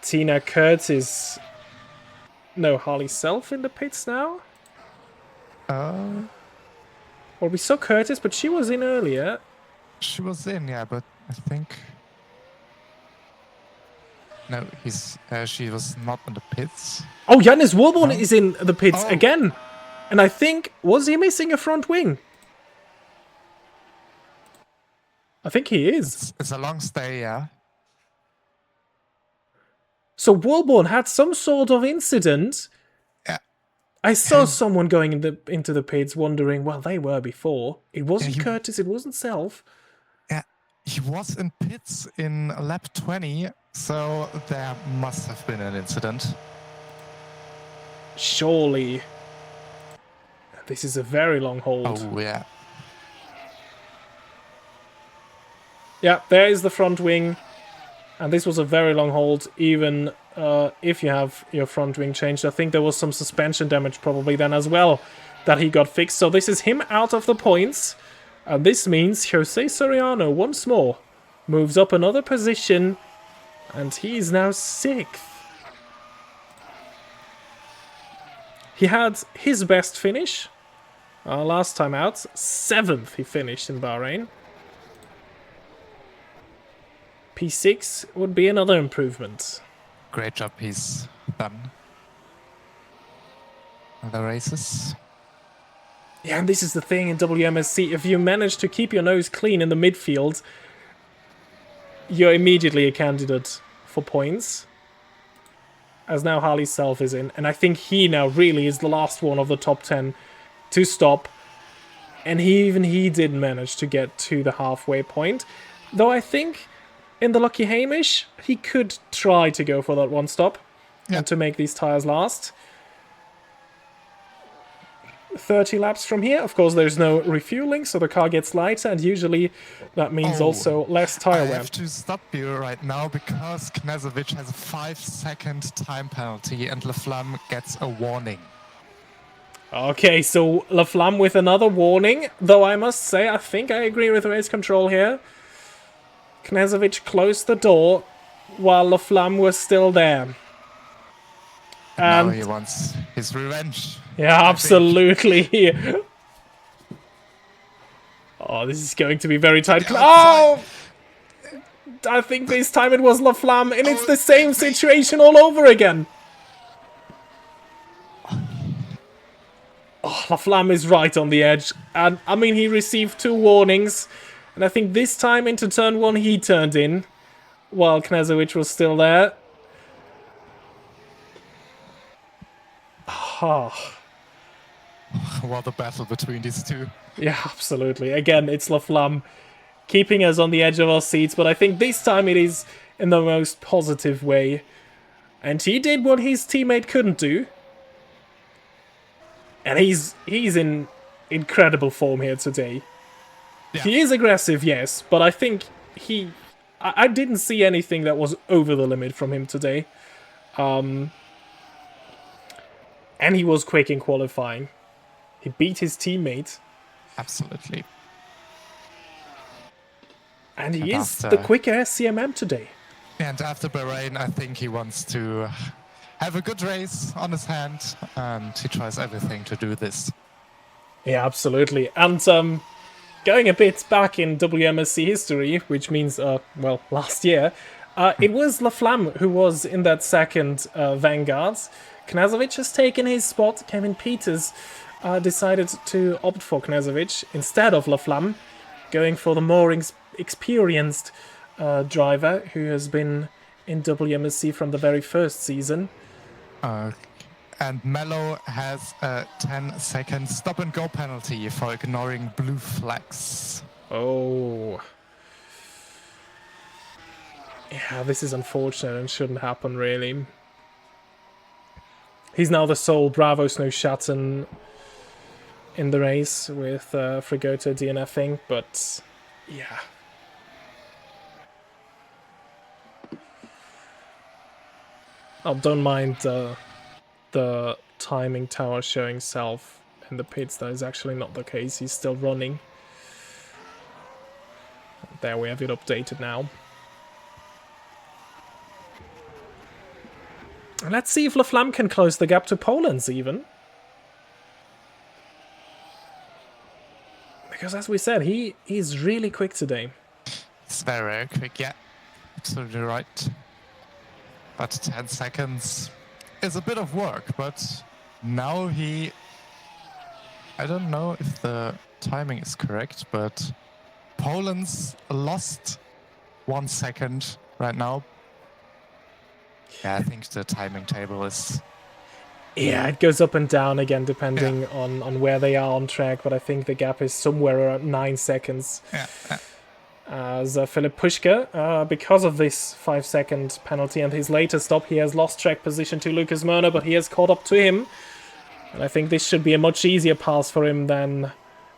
Tina Curtis... No, Harley Self in the pits now? Well, we saw Curtis, but she was in earlier. She was in, yeah, but I think... No, she was not in the pits. Oh, Jannis Warborn is in the pits again. And I think, was he missing a front wing? I think he is. It's a long stay, yeah. So Warborn had some sort of incident. Yeah. I saw someone going into the pits wondering, well, they were before. It wasn't Curtis, it wasn't Self. Yeah, he was in pits in lap 20, so there must have been an incident. Surely. This is a very long hold. Oh, yeah. Yeah, there is the front wing. And this was a very long hold, even if you have your front wing changed. I think there was some suspension damage probably then as well that he got fixed. So this is him out of the points. And this means Jose Soriano once more moves up another position, and he is now 6th. He had his best finish last time out. 7th he finished in Bahrain. P6 would be another improvement. Great job he's done in the races. Yeah, and this is the thing in WMSC. If you manage to keep your nose clean in the midfield, you're immediately a candidate for points. As now Harley Self is in. And I think he now really is the last one of the top 10 to stop. And even he didn't manage to get to the halfway point. Though I think in the Lucky Hamish, he could try to go for that one stop. Yeah. And to make these tyres last. 30 laps from here. Of course, there's no refueling, so the car gets lighter, and usually that means also less I tire wear. have to stop you right now because Knezovic has a 5-second time penalty and Laflamme gets a warning. Okay, so Laflamme with another warning, though I must say, I think I agree with race control here. Knezovic closed the door while Laflamme was still there. And now And he wants his revenge. yeah, I absolutely. Oh, this is going to be very tight. The Oh! I think this time it was Laflamme, and it's the same situation all over again. Oh, Laflamme is right on the edge. And, I mean, he received 2 warnings. And I think this time into turn 1 he turned in, while Knezovic was still there. Oh. What a battle between these two. Yeah, absolutely. Again, it's Laflamme keeping us on the edge of our seats, but I think this time it is in the most positive way. And he did what his teammate couldn't do. And he's in incredible form here today. Yeah. He is aggressive, yes, but I think I didn't see anything that was over the limit from him today. And he was quick in qualifying. He beat his teammate. Absolutely. And he And is after- the quicker SCMM today. And after Bahrain, I think he wants to have a good race on his hand, and he tries everything to do this. Yeah, absolutely. And going a bit back in WMSC history, which means, well, last year, it was Laflamme who was in that second Vanguard. Knezovic has taken his spot. Kevin Peters decided to opt for Knezovic instead of Laflamme, going for the more experienced driver who has been in WMSC from the very first season. And Mello has a 10-second stop-and-go penalty for ignoring blue flags. Oh. Yeah, this is unfortunate and shouldn't happen, really. He's now the sole Bravo Snow Schatten in the race with Frigoto DNFing, but yeah. Oh, don't mind the timing tower showing self in the pits. That is actually not the case. He's still running. There we have it updated now. Let's see if Laflamme can close the gap to Poland's even. Because as we said, he's really quick today. It's very, very quick, yeah. Absolutely right. But 10 seconds is a bit of work, but now I don't know if the timing is correct, but Poland's lost 1 second right now. Yeah, I think the timing table is... Yeah, it goes up and down again depending on where they are on track, but I think the gap is somewhere around 9 seconds. Yeah. As Philip Puschke, because of this 5-second penalty and his later stop, he has lost track position to Lucas Mörner, but he has caught up to him. And I think this should be a much easier pass for him than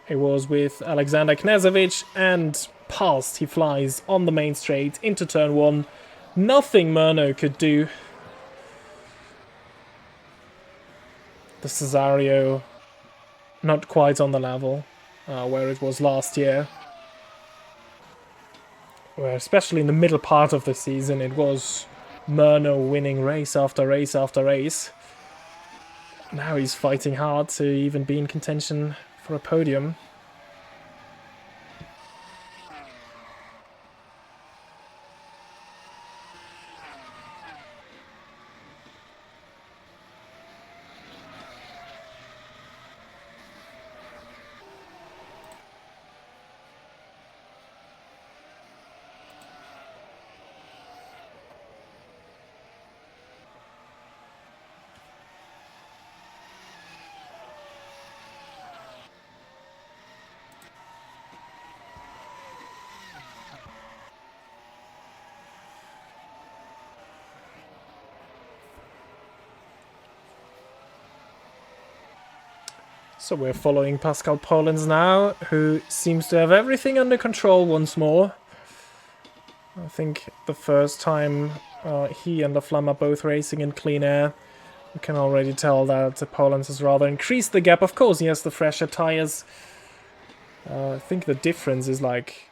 it was with Alexander Knezovic. And past, he flies on the main straight into turn 1. Nothing Mörner could do. The Cesario not quite on the level. where it was last year. Where especially in the middle part of the season it was Murno winning race after race after race. Now he's fighting hard to even be in contention for a podium. So we're following Pascal Polens now, who seems to have everything under control once more. I think the first time he and Laflamme are both racing in clean air, we can already tell that Polens has rather increased the gap. Of course, he has the fresher tyres. I think the difference is like...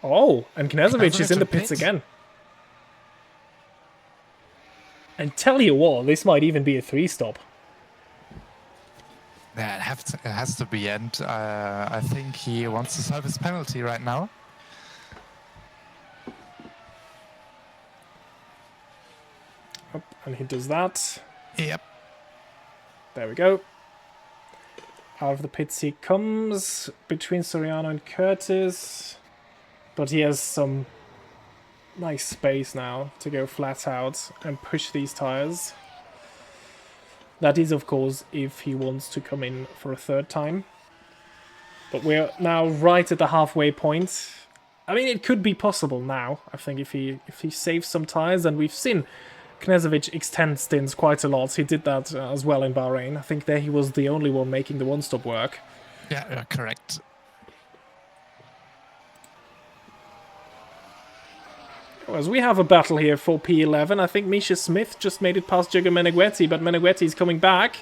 Oh, and Knežević is in the pits again. And tell you what, this might even be a 3-stop. Yeah, it has to be, and I think he wants to serve his penalty right now. And he does that. Yep. There we go. Out of the pits he comes, between Soriano and Curtis. But he has some nice space now to go flat out and push these tyres. That is, of course, if he wants to come in for a third time. But we're now right at the halfway point. I mean, it could be possible now. I think if he saves some tyres, and we've seen Knežević extend stints quite a lot. He did that as well in Bahrain. I think there he was the only one making the one-stop work. Yeah, correct. As we have a battle here for P11, I think Misha Smith just made it past Jürgen Meneghetti, but Meneghetti is coming back.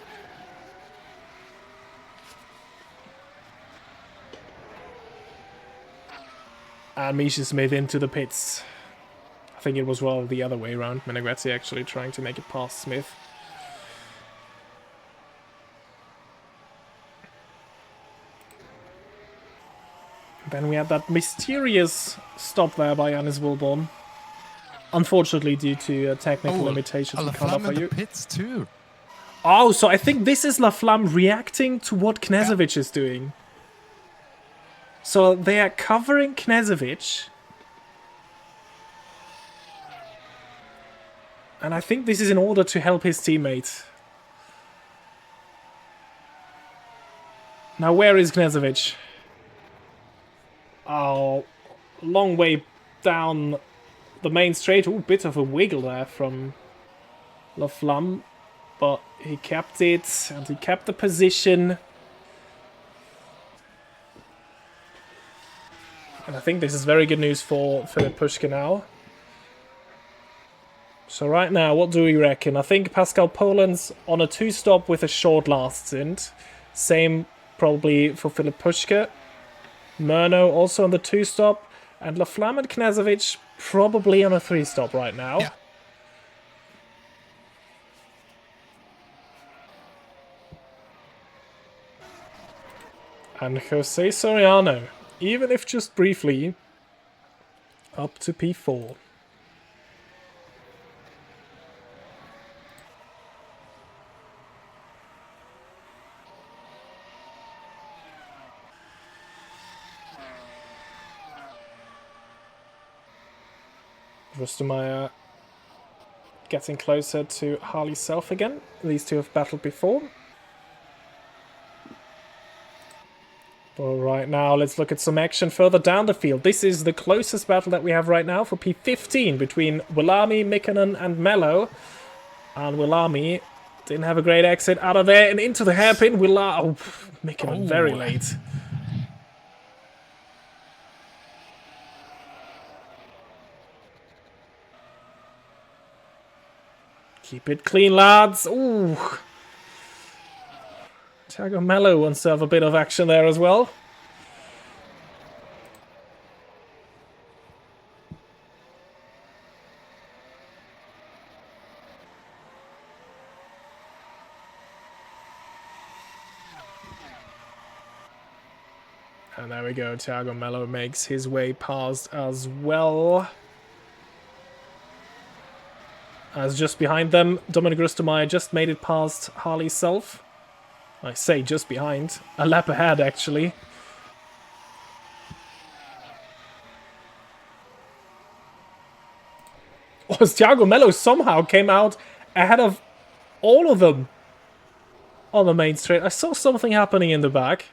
And Misha Smith into the pits. I think it was rather the other way around. Meneghetti actually trying to make it past Smith. Then we had that mysterious stop there by Yannis Wilborn. Unfortunately, due to technical limitations, we can't offer you. Pits too. Oh, so I think this is Laflamme reacting to what Knežević is doing. So they are covering Knežević. And I think this is in order to help his teammate. Now, where is Knežević? Oh, long way down the main straight. Ooh, bit of a wiggle there from Laflamme. But he kept it, and he kept the position. And I think this is very good news for Filip Puška now. So right now, what do we reckon? I think Pascal Polens on a 2-stop with a short last stint. Same probably for Filip Puška. Murno also on the 2-stop. And Laflamme and Knežević probably on a 3-stop right now. Yeah. And Jose Soriano, even if just briefly, up to P4. Rustemeyer getting closer to Harley Self again. These two have battled before. But right now, let's look at some action further down the field. This is the closest battle that we have right now for P15 between Willami, Mikkonen and Mello. And Willami didn't have a great exit out of there and into the hairpin. Mikkonen very late. Keep it clean, lads. Ooh. Thiago Mello wants to have a bit of action there as well. And there we go, Thiago Mello makes his way past as well. As just behind them, Dominic Rustemeyer just made it past Harley's self. I say just behind, a lap ahead actually. Oh, Thiago Mello somehow came out ahead of all of them on the main straight. I saw something happening in the back.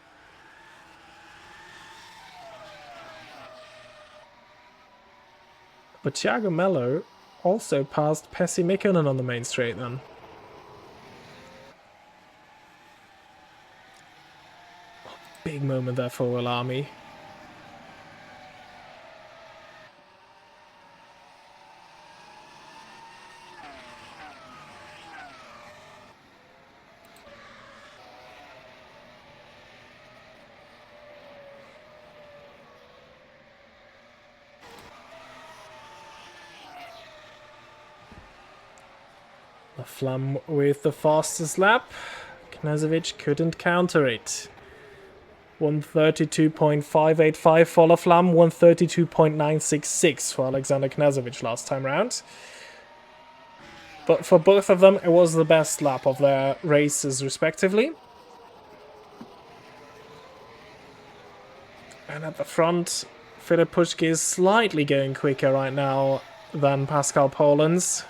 But Thiago Mello also passed Pessi Mikkonen on the main straight then. Oh, big moment there for Wilami. The Flam with the fastest lap. Knežević couldn't counter it. 132.585 for La Flamme, 132.966 for Alexander Knežević last time round. But for both of them, it was the best lap of their races respectively. And at the front, Filip Puški is slightly going quicker right now than Pascal Polens.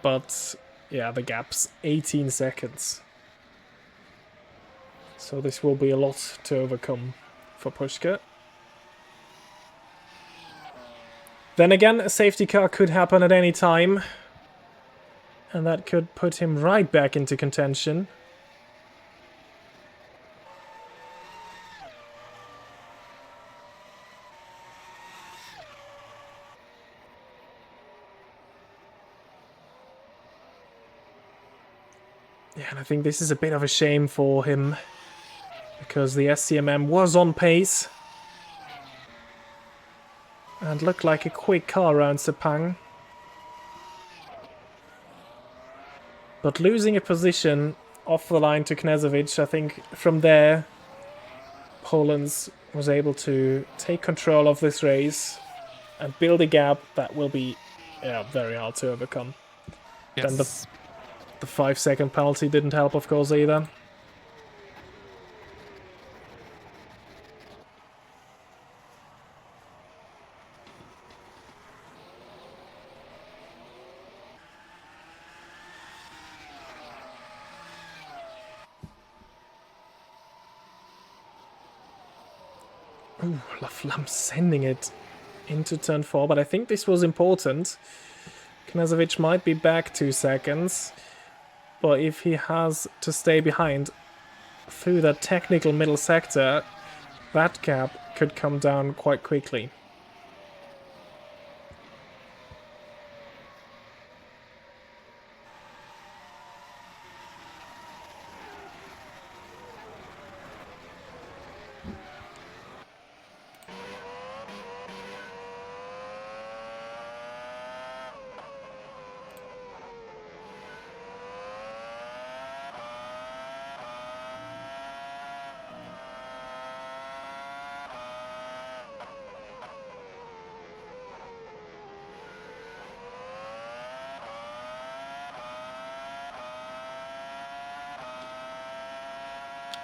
But yeah, the gap's 18 seconds. So this will be a lot to overcome for Puški. Then again, a safety car could happen at any time. And that could put him right back into contention. Yeah, and I think this is a bit of a shame for him, because the SCMM was on pace and looked like a quick car around Sepang. But losing a position off the line to Knežević, I think from there Polens was able to take control of this race and build a gap that will be very hard to overcome. Yes. Then the 5-second penalty didn't help, of course, either. Ooh, La Flamme sending it into turn 4, but I think this was important. Knežević might be back 2 seconds, but if he has to stay behind through that technical middle sector, that gap could come down quite quickly.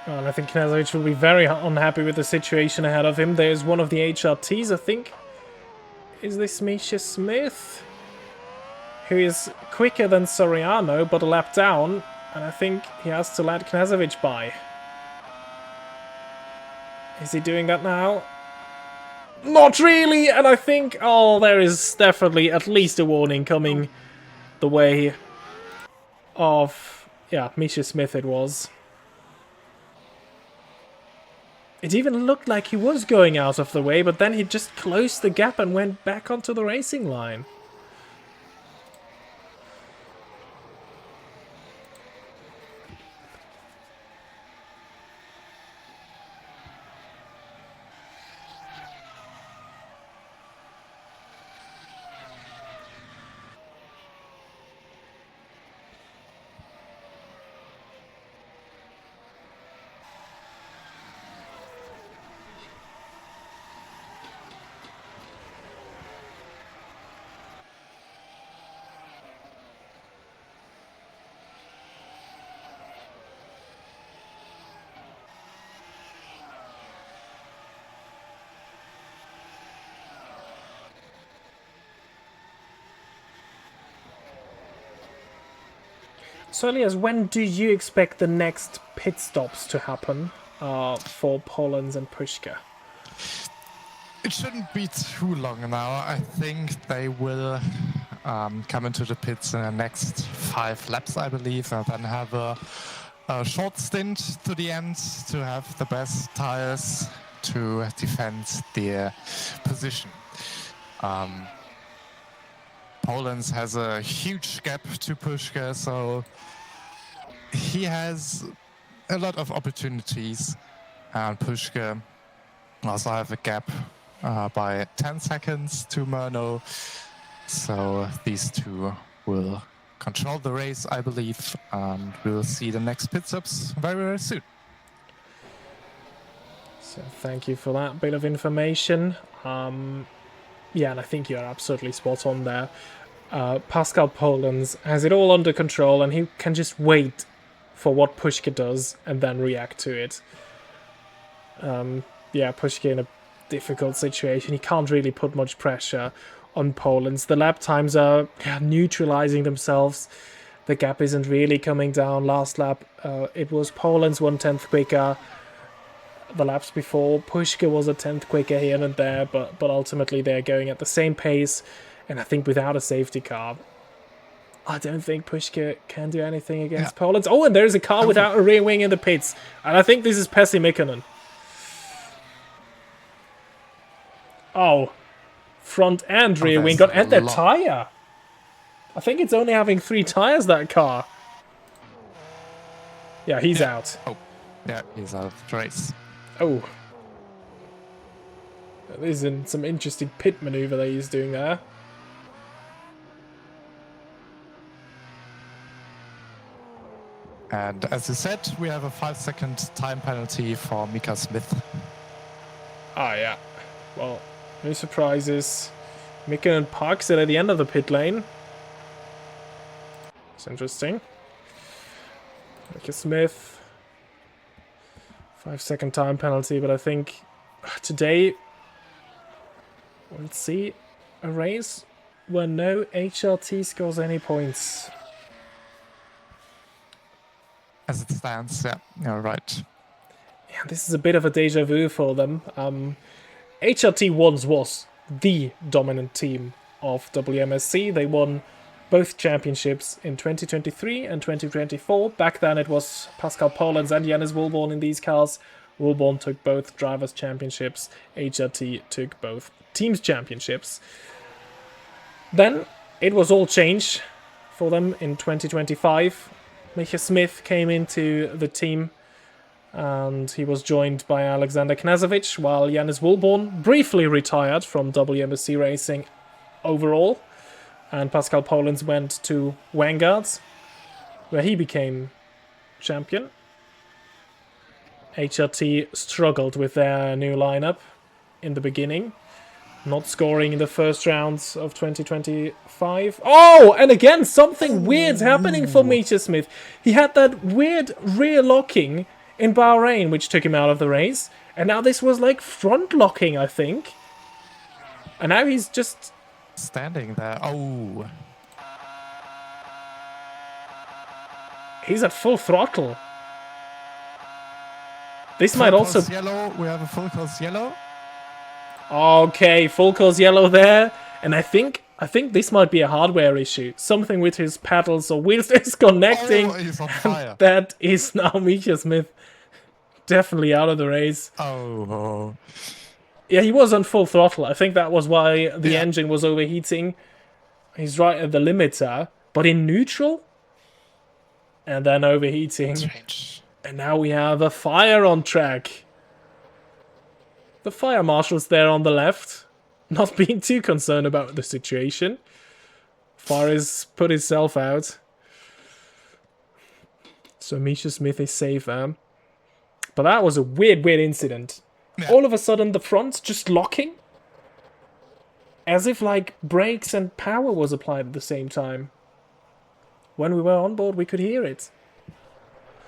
And I think Knežević will be very unhappy with the situation ahead of him. There's one of the HRTs, I think. Is this Misha Smith? Who is quicker than Soriano, but a lap down. And I think he has to let Knežević by. Is he doing that now? Not really! And I think, oh, there is definitely at least a warning coming the way of, yeah, Misha Smith it was. It even looked like he was going out of the way, but then he just closed the gap and went back onto the racing line. So Elias, when do you expect the next pit stops to happen for Poland and Pushka? It shouldn't be too long now. I think they will come into the pits in the next 5 laps, I believe, and then have a short stint to the end to have the best tires to defend their position. Poland has a huge gap to Pushka, so he has a lot of opportunities, and Pushka also have a gap by 10 seconds to Murno, so these two will control the race, I believe, and we'll see the next pit stops very, very soon. So thank you for that bit of information. Yeah, and I think you're absolutely spot on there. Pascal Polens has it all under control, and he can just wait for what Pushka does and then react to it. Yeah, Pushka in a difficult situation. He can't really put much pressure on Polens. The lap times are neutralizing themselves. The gap isn't really coming down. Last lap, it was Polens 1/10 quicker. The laps before, Pushka was a 10th quicker here and there, but ultimately they're going at the same pace, and I think without a safety car, I don't think Pushka can do anything against Polens. Oh, and there's a car without a rear wing in the pits, and I think this is Pessi Mikkonen. Oh, front and rear wing got, and their tire. I think it's only having 3 tires, that car. Yeah, he's out. Oh, yeah, he's out of the race. Oh. This is some interesting pit maneuver that he's doing there. And as you said, we have a 5-second time penalty for Mika Smith. Ah, yeah. Well, no surprises. Mikkonen parks it at the end of the pit lane. It's interesting. Mika Smith. 5-second time penalty, but I think today we'll see a race where no HRT scores any points. As it stands, yeah, you're right. Yeah, this is a bit of a deja vu for them. HRT once was the dominant team of WMSC. They won both championships in 2023 and 2024. Back then it was Pascal Polens and Jannis Wilborn in these cars. Wilborn took both drivers' championships. HRT took both teams' championships. Then it was all changed for them in 2025. Micha Smith came into the team and he was joined by Alexander Knazovic, while Jannis Wilborn briefly retired from WMSC racing overall. And Pascal Polens went to Vanguard, where he became champion. HRT struggled with their new lineup in the beginning, not scoring in the first rounds of 2025. Oh, and again, something weird's happening for Micha Smith. He had that weird rear locking in Bahrain, which took him out of the race. And now this was like front locking, I think. And now he's just standing there. Oh. He's at full throttle. This might also... Yellow. We have a full course yellow. Okay, full course yellow there. And I think this might be a hardware issue. Something with his pedals or wheels disconnecting. Oh, he's on fire. That is now Micha Smith definitely out of the race. Oh. Yeah, he was on full throttle. I think that was why the engine was overheating. He's right at the limiter, but in neutral. And then overheating. Strange. And now we have a fire on track. The fire marshal's there on the left, not being too concerned about the situation. Fire has put itself out. So Micha Smith is safe there. But that was a weird incident. Yeah. All of a sudden the front's just locking. As if like brakes and power was applied at the same time. When we were on board we could hear it.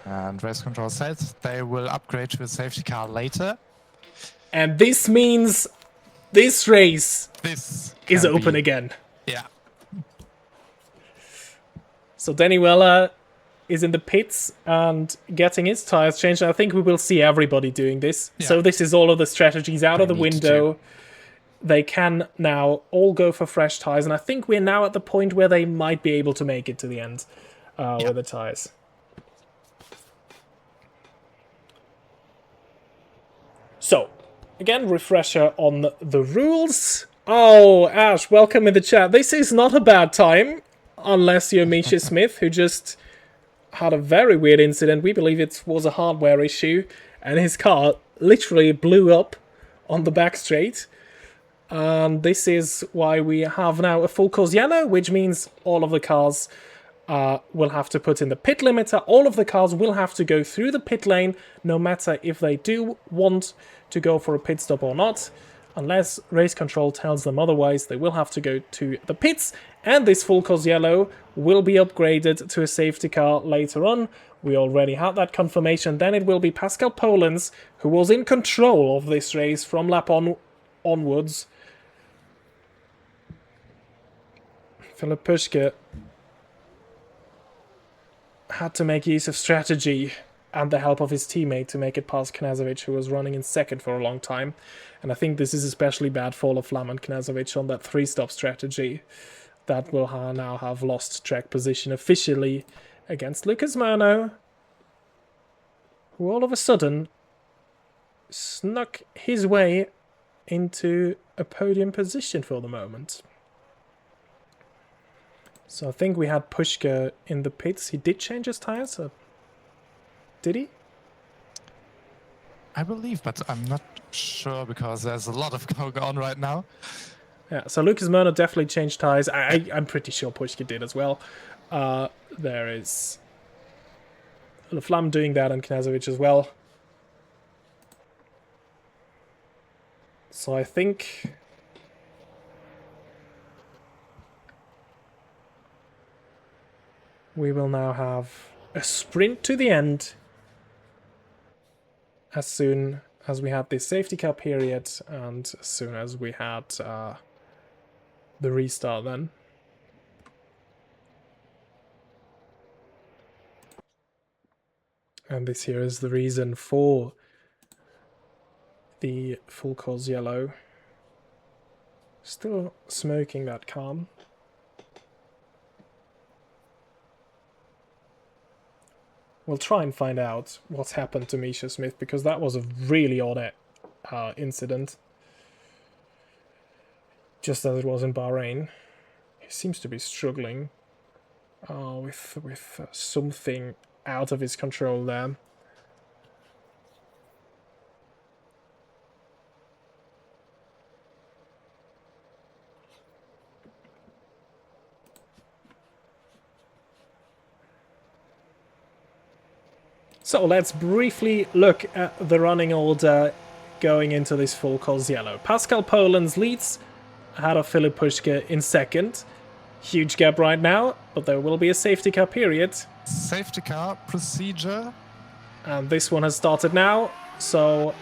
And race control said they will upgrade to a safety car later. And this means this race is open again. Yeah. So Danny Weller is in the pits and getting his tires changed. I think we will see everybody doing this. Yeah. So this is all of the strategies out of the They need window. They can now all go for fresh tires, and I think we're now at the point where they might be able to make it to the end with the tires. So, again, refresher on the rules. Oh, Ash, welcome in the chat. This is not a bad time, unless you're Misha Smith, who just had a very weird incident. We believe it was a hardware issue, and his car literally blew up on the back straight. And this is why we have now a full course yellow, which means all of the cars will have to put in the pit limiter. All of the cars will have to go through the pit lane, no matter if they do want to go for a pit stop or not. Unless race control tells them otherwise, they will have to go to the pits. And this full course yellow will be upgraded to a safety car later on. We already had that confirmation. Then it will be Pascal Polens, who was in control of this race from lap onwards. Philip Puschke had to make use of strategy and the help of his teammate to make it past Knazovic, who was running in second for a long time. And I think this is especially bad for Olaf Lam and Knazovic on that three-stop strategy that will now have lost track position officially against Lucas Murno, who all of a sudden snuck his way into a podium position for the moment. So I think we had Puschke in the pits. He did change his tires, or did he? I believe, but I'm not sure because there's a lot of going on right now. Yeah, so Lucas Murno definitely changed tires. I'm pretty sure Puschke did as well. There is Flam doing that and Knazovic as well. So I think we will now have a sprint to the end as soon as we had this safety car period and as soon as we had the restart then. And this here is the reason for the full course yellow. Still smoking that calm. We'll try and find out what's happened to Misha Smith, because that was a really odd incident. Just as it was in Bahrain. He seems to be struggling with something out of his control there. So let's briefly look at the running order going into this full course yellow. Pascal Polens leads ahead of Philip Puschke in second. Huge gap right now, but there will be a safety car period. Safety car procedure. And this one has started now, so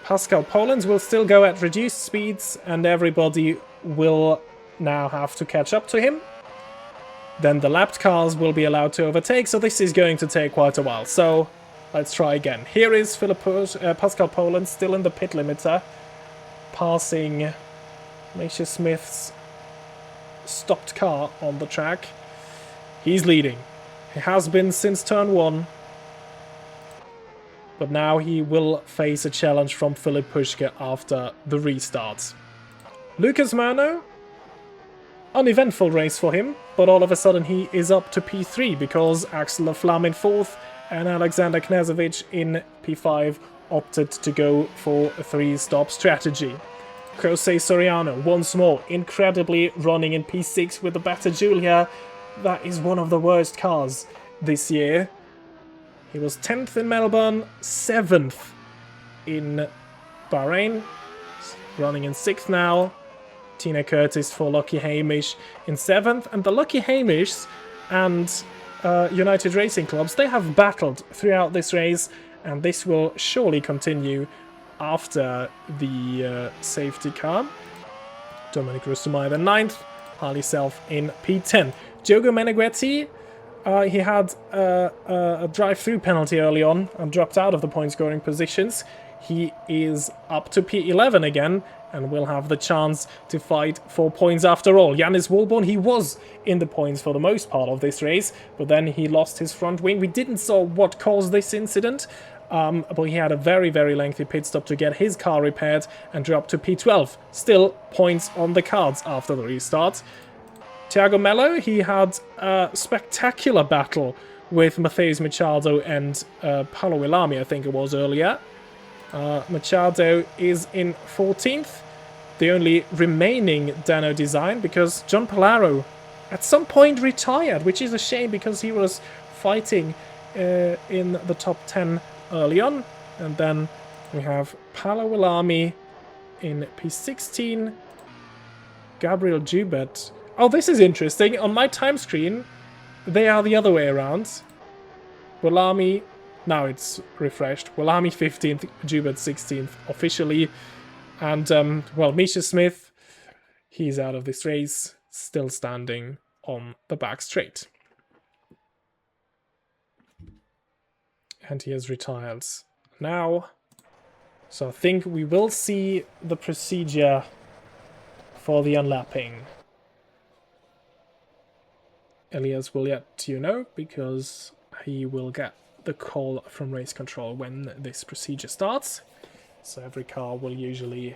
Pascal Polens will still go at reduced speeds and everybody will now have to catch up to him. Then the lapped cars will be allowed to overtake, so this is going to take quite a while. So let's try again. Here is Pascal Polens still in the pit limiter, passing Misha Smith's stopped car on the track. He's leading. He has been since turn 1. But now he will face a challenge from Philip Puschke after the restart. Lucas Murno, uneventful race for him, but all of a sudden he is up to P3 because Axel Flam in 4th and Alexander Knazovic in P5 opted to go for a 3-stop strategy. Jose Soriano once more incredibly running in P6 with the Beta Giulia. That is one of the worst cars this year. He was 10th in Melbourne, 7th in Bahrain, running in 6th now. Tina Curtis for Lucky Hamish in 7th, and the Lucky Hamish and United Racing Clubs, they have battled throughout this race, and this will surely continue after the safety car. Dominic Russumai the 9th, Harley Self in P10. Diogo Meneghetti He had a drive-through penalty early on and dropped out of the point-scoring positions. He is up to P11 again and will have the chance to fight for points after all. Yannis Wolborn, he was in the points for the most part of this race, but then he lost his front wing. We didn't saw what caused this incident, but he had a very, very lengthy pit stop to get his car repaired and drop to P12. Still points on the cards after the restart. Thiago Mello, he had a spectacular battle with Matheus Machado and Paulo Ilami, I think it was earlier. Machado is in 14th, the only remaining Dano design, because John Polaro at some point retired, which is a shame because he was fighting in the top 10 early on. And then we have Paulo Ilami in P16, Gabriel Joubert. Oh, this is interesting. On my time screen, they are the other way around. Willami, now it's refreshed. Willami 15th, Joubert 16th officially. And, well, Misha Smith, he's out of this race, still standing on the back straight. And he has retired now. So I think we will see the procedure for the unlapping. Elias will let you know because he will get the call from race control when this procedure starts. So every car will usually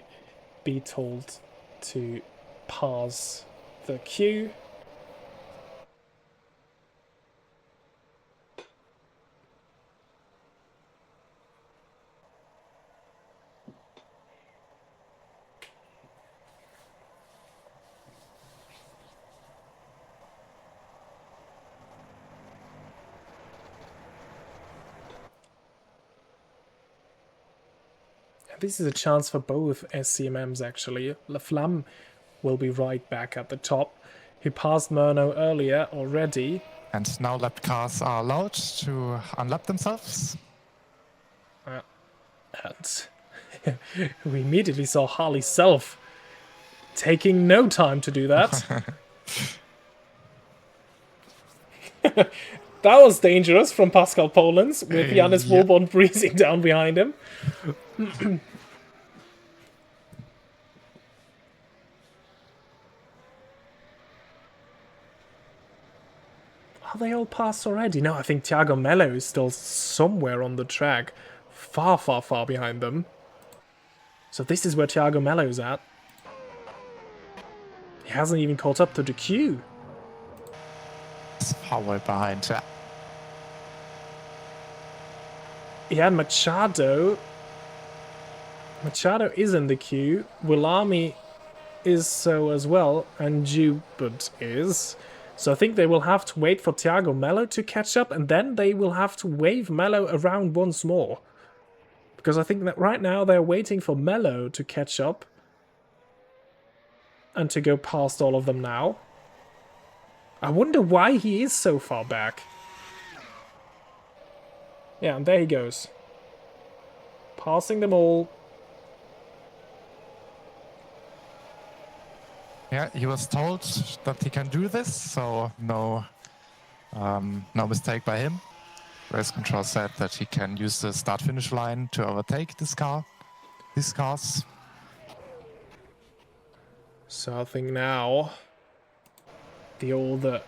be told to pass the queue. This is a chance for both SCMMs actually. Laflamme will be right back at the top. He passed Murno earlier already. And now lap cars are allowed to unlap themselves. And we immediately saw Harley Self taking no time to do that. That was dangerous from Pascal Polens with Yannis Wolborn breezing down behind him. Are they all passed already? No, I think Thiago Mello is still somewhere on the track. Far, far, far behind them. So this is where Thiago Mello's at. He hasn't even caught up to the queue. It's far way behind. He had Machado. Machado is in the queue. Willami is so as well. And Joubert is. So I think they will have to wait for Thiago Mello to catch up. And then they will have to wave Mello around once more. Because I think that right now they're waiting for Mello to catch up. And to go past all of them now. I wonder why he is so far back. Yeah, and there he goes. Passing them all. Yeah, he was told that he can do this, so no mistake by him. Race control said that he can use the start-finish line to overtake these cars. So I think now the order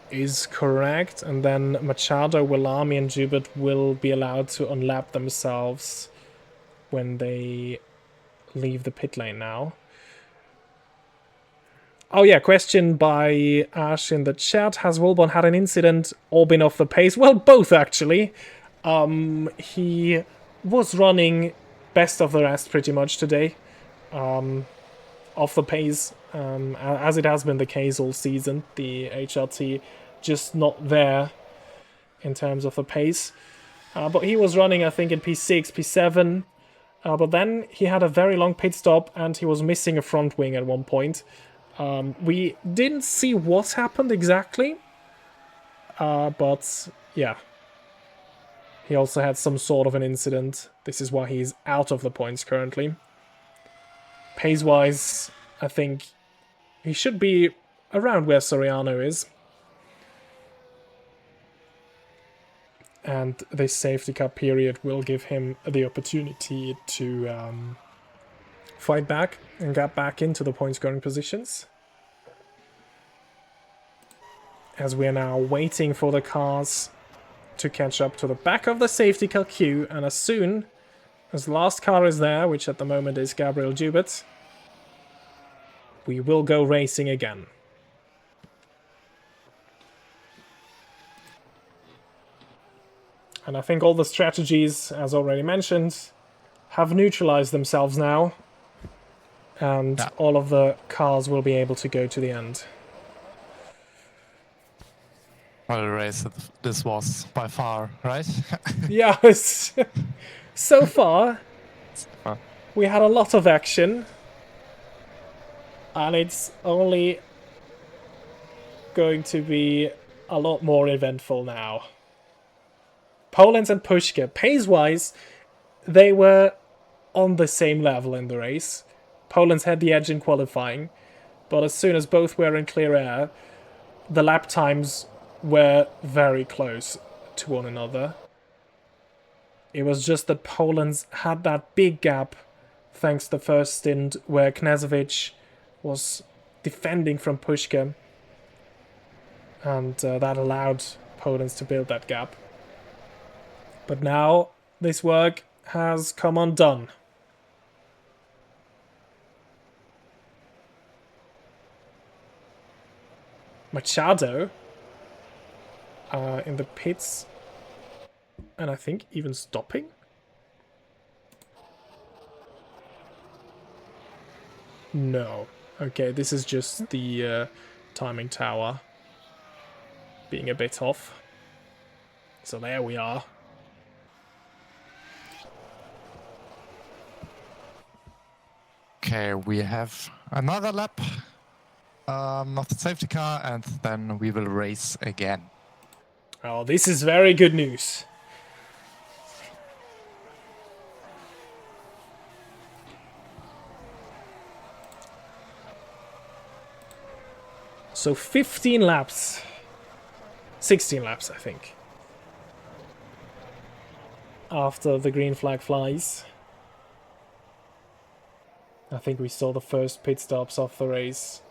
is correct, and then Machado, Willami, and Joubert will be allowed to unlap themselves when they leave the pit lane now. Oh yeah, question by Ash in the chat. Has Wolborn had an incident or been off the pace? Well, both actually. He was running best of the rest pretty much today. Off the pace, as it has been the case all season. The HRT just not there in terms of the pace. But he was running, I think, in P6, P7. But then he had a very long pit stop and he was missing a front wing at one point. We didn't see what happened exactly. But yeah. He also had some sort of an incident. This is why he's out of the points currently. Pace-wise, I think he should be around where Soriano is. And this safety car period will give him the opportunity to fight back and get back into the point scoring positions. As we are now waiting for the cars to catch up to the back of the safety car queue, and as soon as the last car is there, which at the moment is Gabriel Jubert, we will go racing again. And I think all the strategies, as already mentioned, have neutralized themselves now. And all of the cars will be able to go to the end. Well, a race this was by far, right? Yes. So far, we had a lot of action. And it's only going to be a lot more eventful now. Poland and Pushka, pace-wise, they were on the same level in the race. Poland's had the edge in qualifying, but as soon as both were in clear air, the lap times were very close to one another. It was just that Poland's had that big gap thanks to the first stint where Knežević was defending from Pushka, and that allowed Poland's to build that gap. But now this work has come undone. Machado in the pits, and I think even stopping. No. Okay, this is just the timing tower being a bit off. So there we are. Okay, we have another lap of the safety car, and then we will race again. Oh, this is very good news. So 15 laps. 16 laps, I think. After the green flag flies. I think we saw the first pit stops of the race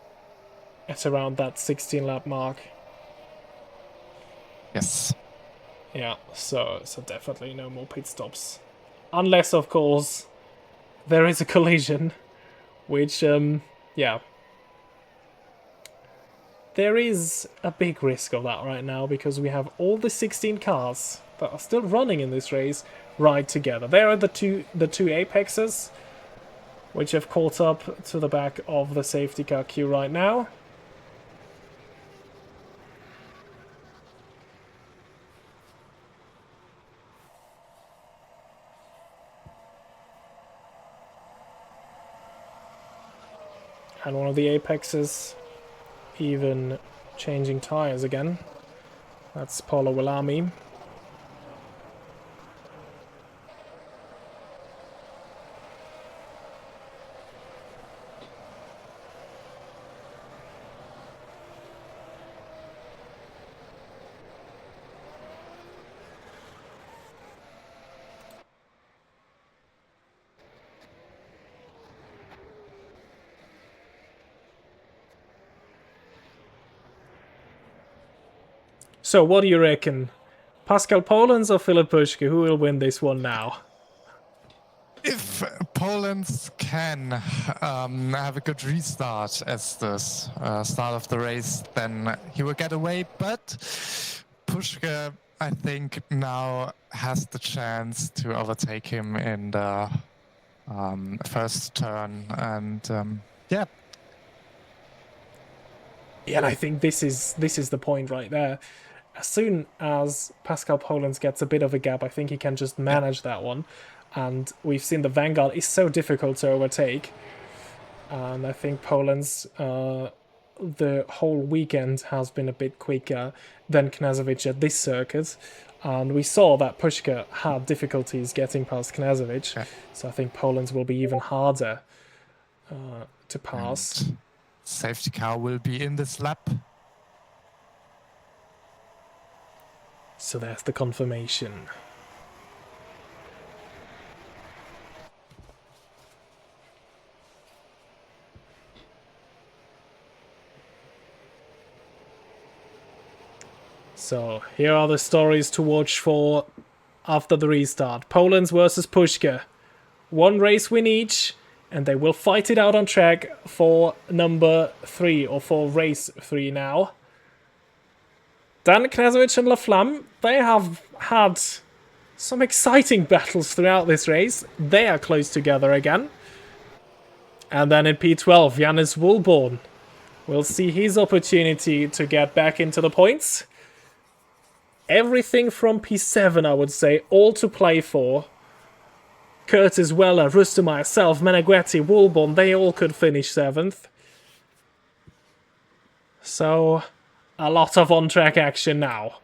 at around that 16 lap mark. Yes. Yeah, so definitely no more pit stops. Unless, of course, there is a collision, which, yeah. There is a big risk of that right now, because we have all the 16 cars that are still running in this race right together. There are the two apexes, which have caught up to the back of the safety car queue right now. And one of the apexes even changing tires again. That's Paulo Willami. So what do you reckon? Pascal Polens or Filip Puška? Who will win this one now? If Poland can have a good restart as the start of the race, then he will get away. But Pushka, I think, now has the chance to overtake him in the first turn. And yeah. Yeah, and I think this is the point right there. As soon as Pascal Polens gets a bit of a gap, I think he can just manage that one. And we've seen the Vanguard is so difficult to overtake. And I think Polens, the whole weekend has been a bit quicker than Knežević at this circuit. And we saw that Puška had difficulties getting past Knežević. Yeah. So I think Polens will be even harder to pass. And safety car will be in this lap. So there's the confirmation. So here are the stories to watch for after the restart. Poland versus Pushka. 1 race win each, and they will fight it out on track for number 3, or for race 3 now. Dan Knezovic and Laflamme, they have had some exciting battles throughout this race. They are close together again. And then in P12, Jannis Woolborn will see his opportunity to get back into the points. Everything from P7, I would say, all to play for. Curtis Weller, Rustem, myself, Meneghetti, Woolborn, they all could finish 7th. So, a lot of on-track action now.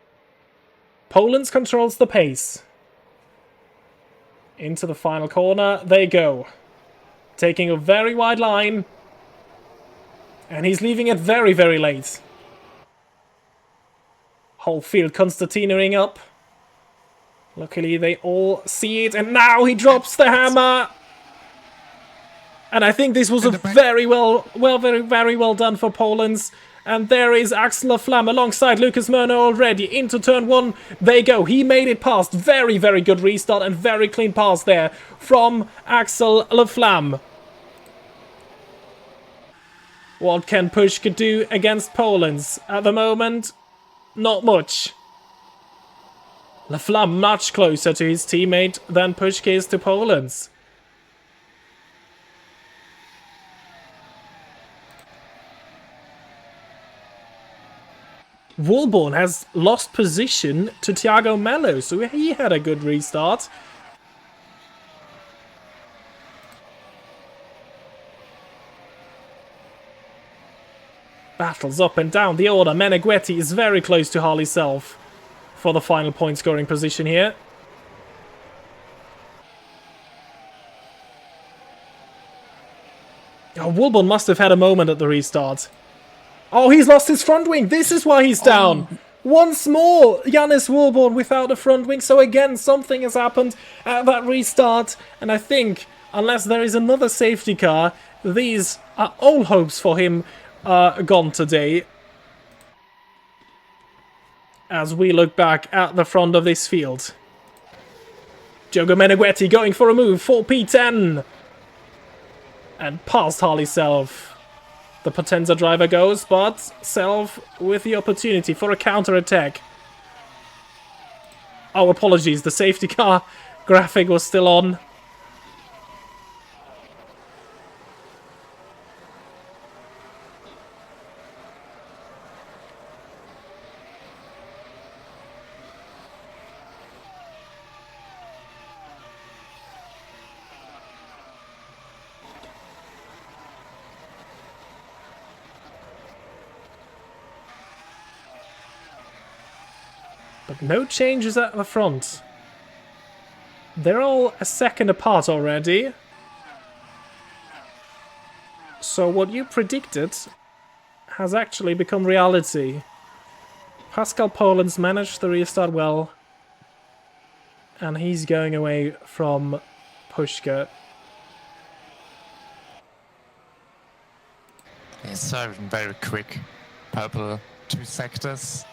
Poland controls the pace. Into the final corner, they go. Taking a very wide line. And he's leaving it very, very late. Whole field Konstantinoing up. Luckily, they all see it, and now he drops the hammer. And I think this was a very well done for Poland. And there is Axel Laflamme alongside Lucas Murner already. Into turn 1, they go. He made it past. Very, very good restart and very clean pass there from Axel Laflamme. What can Pushka do against Poland? At the moment, not much. Laflamme much closer to his teammate than Pushka is to Poland's. Woolborn has lost position to Thiago Mello, so he had a good restart. Battles up and down the order. Meneghetti is very close to Harley Self for the final point scoring position here. Oh, Woolborn must have had a moment at the restart. Oh, he's lost his front wing. This is why he's down. Once more, Jannis Woolborn without a front wing. So again, something has happened at that restart. And I think, unless there is another safety car, these are all hopes for him gone today. As we look back at the front of this field. Diogo Meneghetti going for a move for P10. And past Harley Self. The Potenza driver goes, but Self with the opportunity for a counter-attack. Oh, apologies, the safety car graphic was still on. But no changes at the front. They're all a second apart already. So what you predicted has actually become reality. Pascal Poland's managed the restart well. And he's going away from Pushka. He's serving very quick. Purple 2 sectors.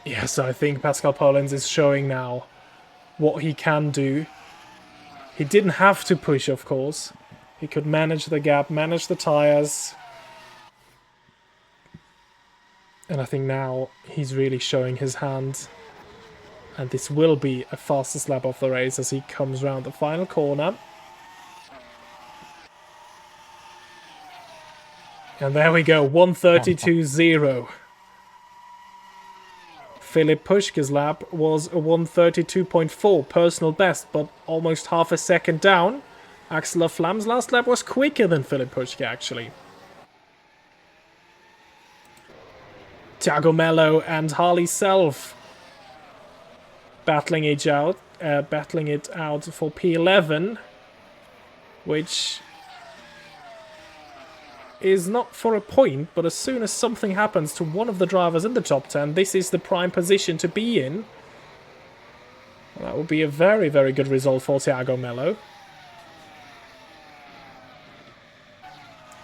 Yes, I think Pascal Poland is showing now what he can do. He didn't have to push, of course. He could manage the gap, manage the tires. And I think now he's really showing his hand. And this will be a fastest lap of the race as he comes round the final corner. And there we go, 132.0. Philip Pushka's lap was a 132.4 personal best, but almost half a second down. Axel Laflamme's last lap was quicker than Philip Pushka, actually. Thiago Mello and Harley Self battling it out for P11, which is not for a point, but as soon as something happens to one of the drivers in the top 10, this is the prime position to be in. That would be a very, very good result for Thiago Melo.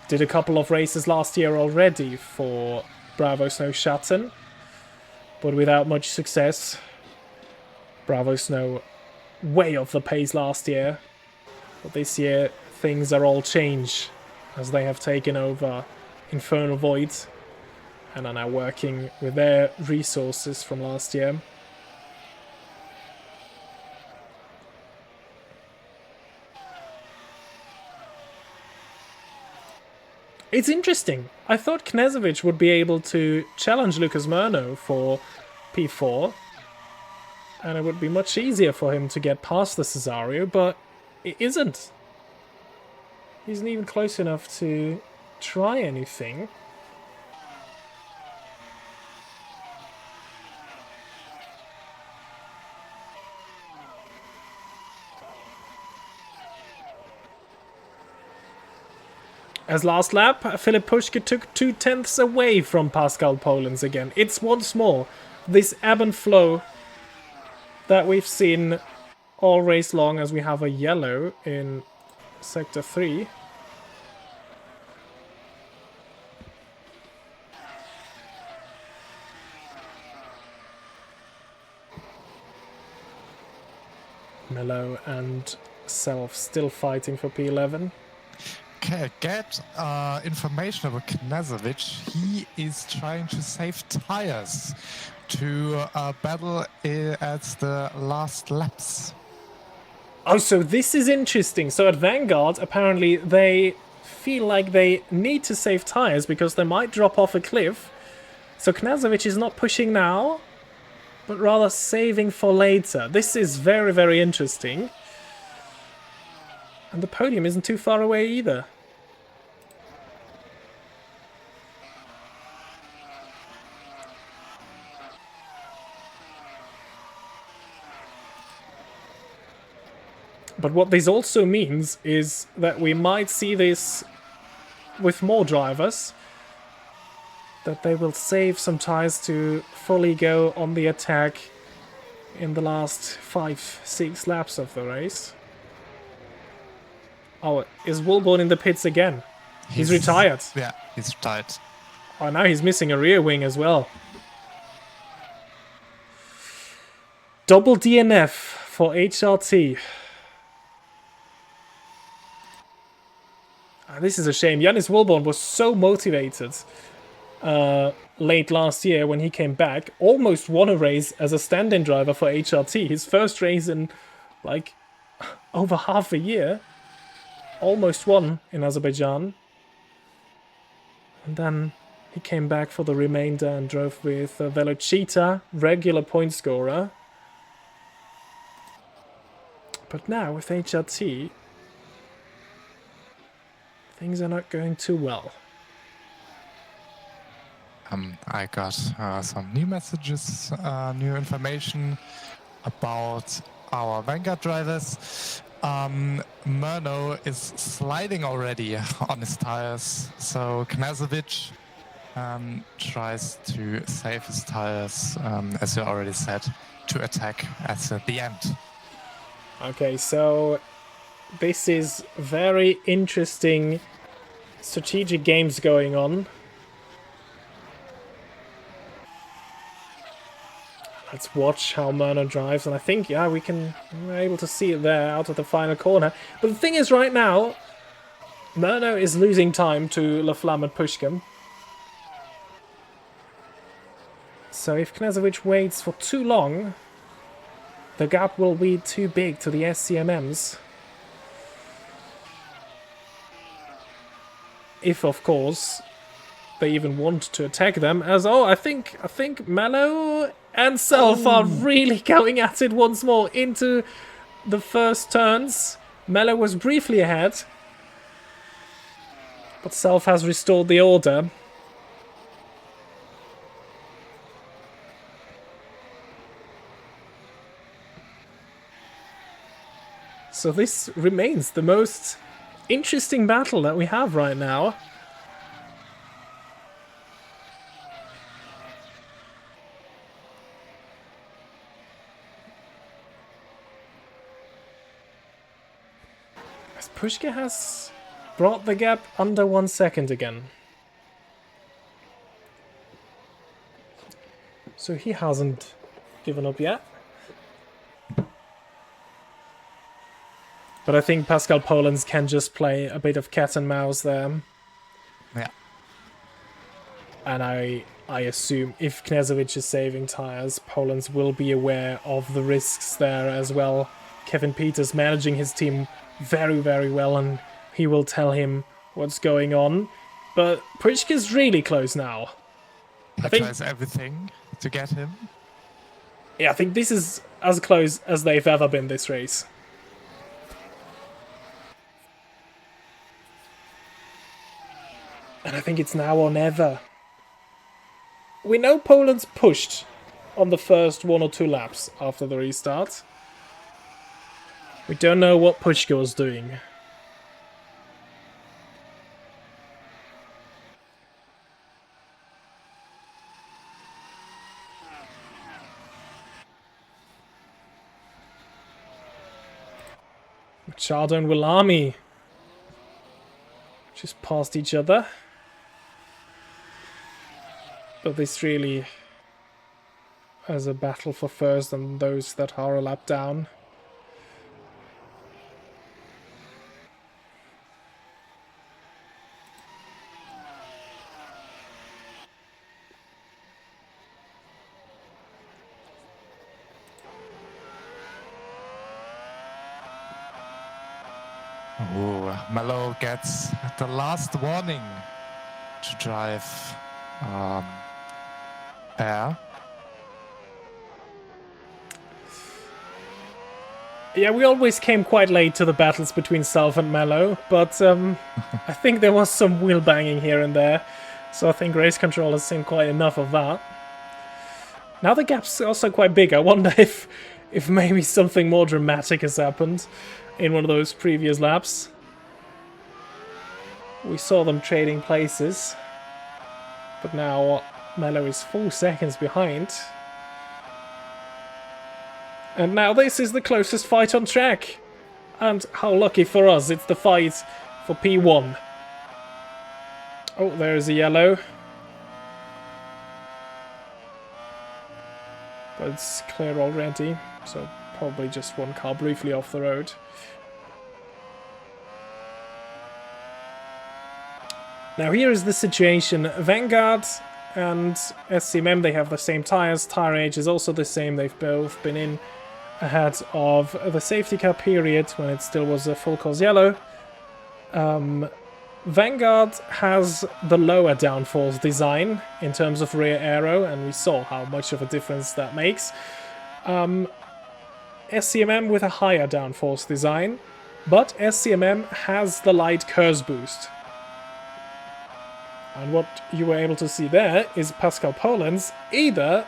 Did a couple of races last year already for Bravo Snow Schatten, but without much success. Bravo Snow way off the pace last year, but this year things are all changed as they have taken over Infernal Void and are now working with their resources from last year. It's interesting. I thought Knezovic would be able to challenge Lucas Murno for P4, and it would be much easier for him to get past the Cesario, but it isn't. He isn't even close enough to try anything. As last lap, Filip Puška took 2/10 away from Pascal Polens again. It's once more this ebb and flow that we've seen all race long, as we have a yellow in Sector 3. Melo and Self still fighting for P11. Okay, get information about Knezovic. He is trying to save tires to battle at the last laps. Oh, so this is interesting. So at Vanguard, apparently they feel like they need to save tires because they might drop off a cliff. So Knezovic is not pushing now, but rather saving for later. This is very, very interesting. And the podium isn't too far away either. But what this also means is that we might see this with more drivers, that they will save some tires to fully go on the attack in the last 5-6 laps of the race. Oh, is Wilborn in the pits again? He's retired. Yeah, he's retired. Oh, now he's missing a rear wing as well. Double DNF for HRT. This is a shame. Yannis Wilborn was so motivated late last year when he came back. Almost won a race as a stand-in driver for HRT. His first race in like over half a year. Almost won in Azerbaijan. And then he came back for the remainder and drove with Velocita, regular point scorer. But now with HRT, things are not going too well. I got some new messages, new information about our Vanguard drivers. Murno is sliding already on his tires, so Knezovic tries to save his tires, as you already said, to attack at the end. Okay, so this is very interesting strategic games going on. Let's watch how Murno drives, and I think, yeah, we're able to see it there out of the final corner. But the thing is, right now, Murno is losing time to Laflamme and Pushkin. So if Knezovic waits for too long, the gap will be too big to the SCMMs. If, of course, they even want to attack them. As I think Melo and Self are really going at it once more into the first turns. Melo was briefly ahead, but Self has restored the order. So this remains the most interesting battle that we have right now. Pushka has brought the gap under 1 second again. So he hasn't given up yet. But I think Pascal Polens can just play a bit of cat and mouse there. Yeah. And I assume if Knezovic is saving tires, Polens will be aware of the risks there as well. Kevin Peters managing his team very, very well, and he will tell him what's going on. But Pushka's really close now. He tries everything to get him. Yeah, I think this is as close as they've ever been this race. And I think it's now or never. We know Poland's pushed on the first 1 or 2 laps after the restart. We don't know what Pushka was doing. Machado and Willami just passed each other. But this really is a battle for first and those that are a lap down. Oh, Malo gets the last warning to drive air. Yeah, we always came quite late to the battles between Self and Mello, but I think there was some wheel banging here and there, so I think race control has seen quite enough of that. Now the gap's also quite big. I wonder if maybe something more dramatic has happened in one of those previous laps. We saw them trading places, but now Mello is 4 seconds behind. And now this is the closest fight on track. And how lucky for us, it's the fight for P1. Oh, there's a yellow. But it's clear already, so probably just one car briefly off the road. Now here is the situation. Vanguard and SCMM, they have the same tires. Tire age is also the same. They've both been in ahead of the safety car period when it still was a full course yellow. Vanguard has the lower downforce design in terms of rear aero, and we saw how much of a difference that makes. SCMM with a higher downforce design, but SCMM has the light curse boost. And what you were able to see there is Pascal Polens either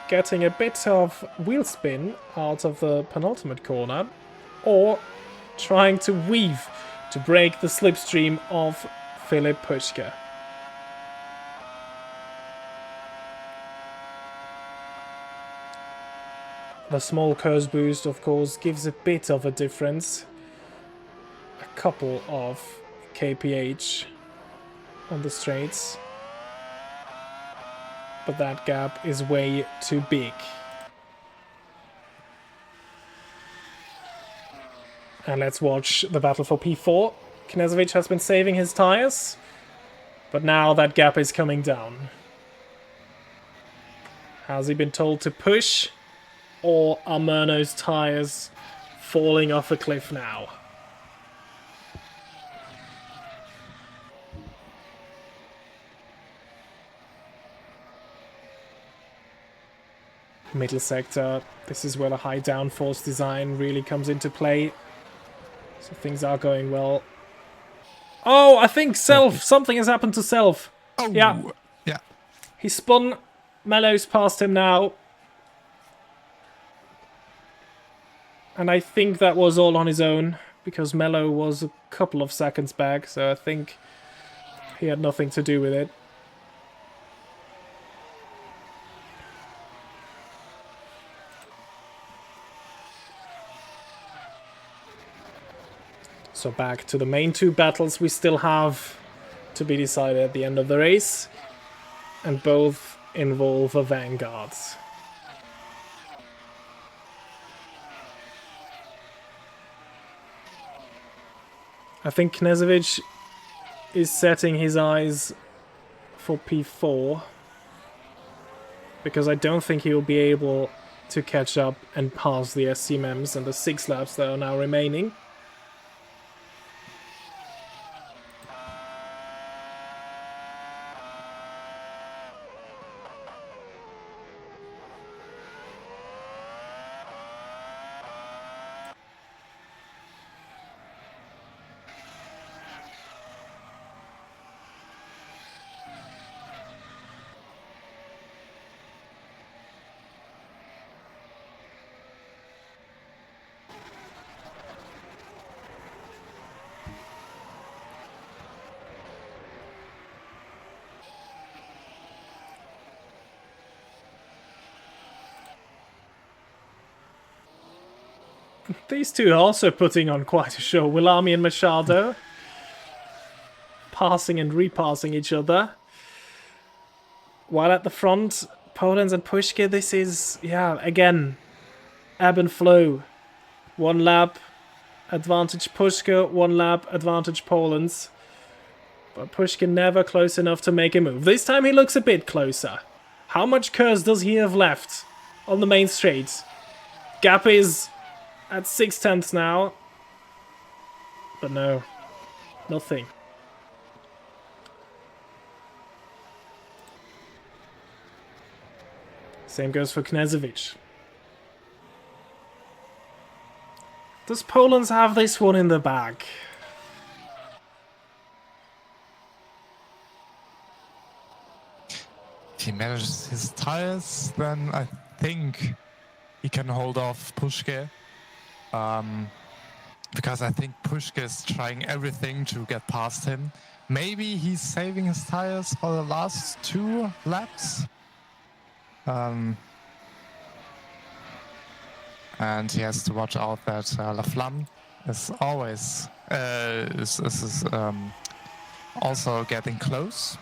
getting a bit of wheel spin out of the penultimate corner, or trying to weave to break the slipstream of Filip Pushka. The small curse boost, of course, gives a bit of a difference. A couple of kph on the straights. But that gap is way too big. And let's watch the battle for P4. Knezovic has been saving his tires, but now that gap is coming down. Has he been told to push, or are Murno's tires falling off a cliff now? Middle sector, this is where the high downforce design really comes into play. So things are going well. Oh, I think Self! Something has happened to Self. Oh, yeah. Yeah. He spun. Mello's past him now. And I think that was all on his own, because Mello was a couple of seconds back, so I think he had nothing to do with it. So back to the main two battles we still have to be decided at the end of the race. And both involve a Vanguard. I think Knežević is setting his eyes for P4. Because I don't think he will be able to catch up and pass the SC MEMS and the 6 laps that are now remaining. These two are also putting on quite a show. Wilami and Machado passing and repassing each other. While at the front, Polenz and Puške, this is, yeah, again, ebb and flow. 1 lap, advantage Puške, 1 lap, advantage Polenz. But Puške never close enough to make a move. This time he looks a bit closer. How much curse does he have left on the main straight? Gap is at 6/10 now. But no, nothing. Same goes for Knežević. Does Polenz have this one in the bag? If he manages his tires, then I think he can hold off Puške. Because I think Puške is trying everything to get past him. Maybe he's saving his tires for the last 2 laps. And he has to watch out that Laflamme is always also getting close.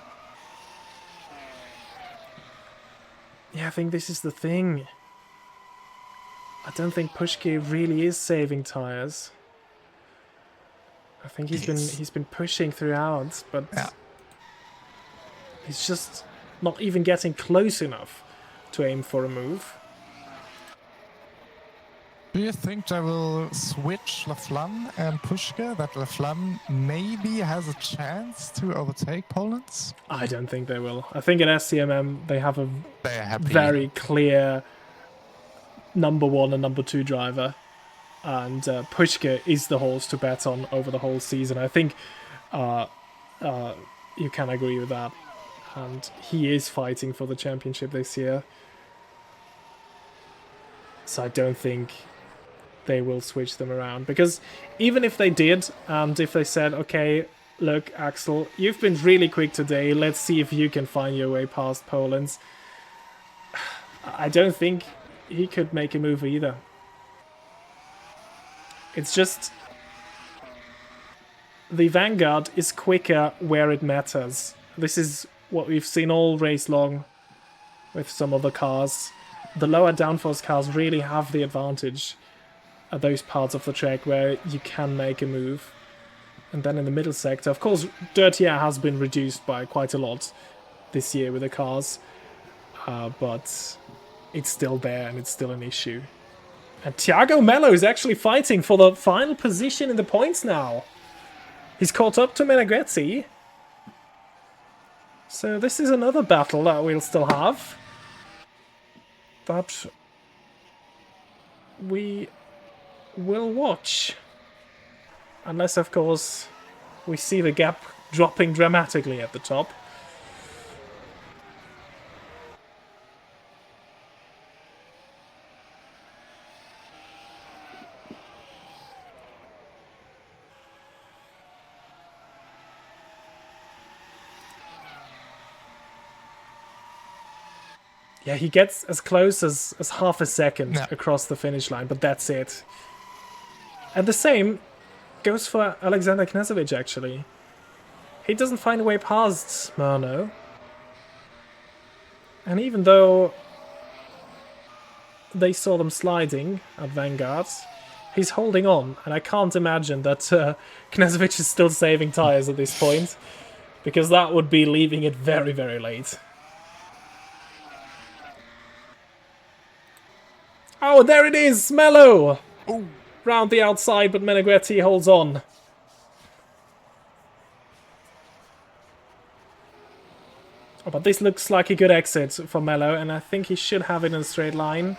Yeah, I think this is the thing. I don't think Puške really is saving tires. I think he's been pushing throughout, but yeah, he's just not even getting close enough to aim for a move. Do you think they will switch Laflamme and Puške? That Laflamme maybe has a chance to overtake Polenz? I don't think they will. I think at SCMM they have a happy. very clear number 1 and number 2 driver. And Puške is the horse to bet on over the whole season. I think you can agree with that. And he is fighting for the championship this year. So I don't think they will switch them around. Because even if they did, and if they said, okay, look, Axel, you've been really quick today. Let's see if you can find your way past Polenz. I don't think he could make a move either. It's just the Vanguard is quicker where it matters. This is what we've seen all race long with some other cars. The lower downforce cars really have the advantage at those parts of the track where you can make a move. And then in the middle sector, of course, dirt air has been reduced by quite a lot this year with the cars. But it's still there and it's still an issue. And Thiago Mello is actually fighting for the final position in the points now. He's caught up to Meneghetti. So this is another battle that we'll still have. But we will watch. Unless, of course, we see the gap dropping dramatically at the top. Yeah, he gets as close as half a second across the finish line, but that's it. And the same goes for Alexander Knežević, actually. He doesn't find a way past Murno. And even though they saw them sliding at Vanguard, he's holding on. And I can't imagine that Knežević is still saving tyres at this point, because that would be leaving it very, very late. Oh, there it is! Mello! Oh. Round the outside, but Meneghetti holds on. Oh, but this looks like a good exit for Mello, and I think he should have it in a straight line.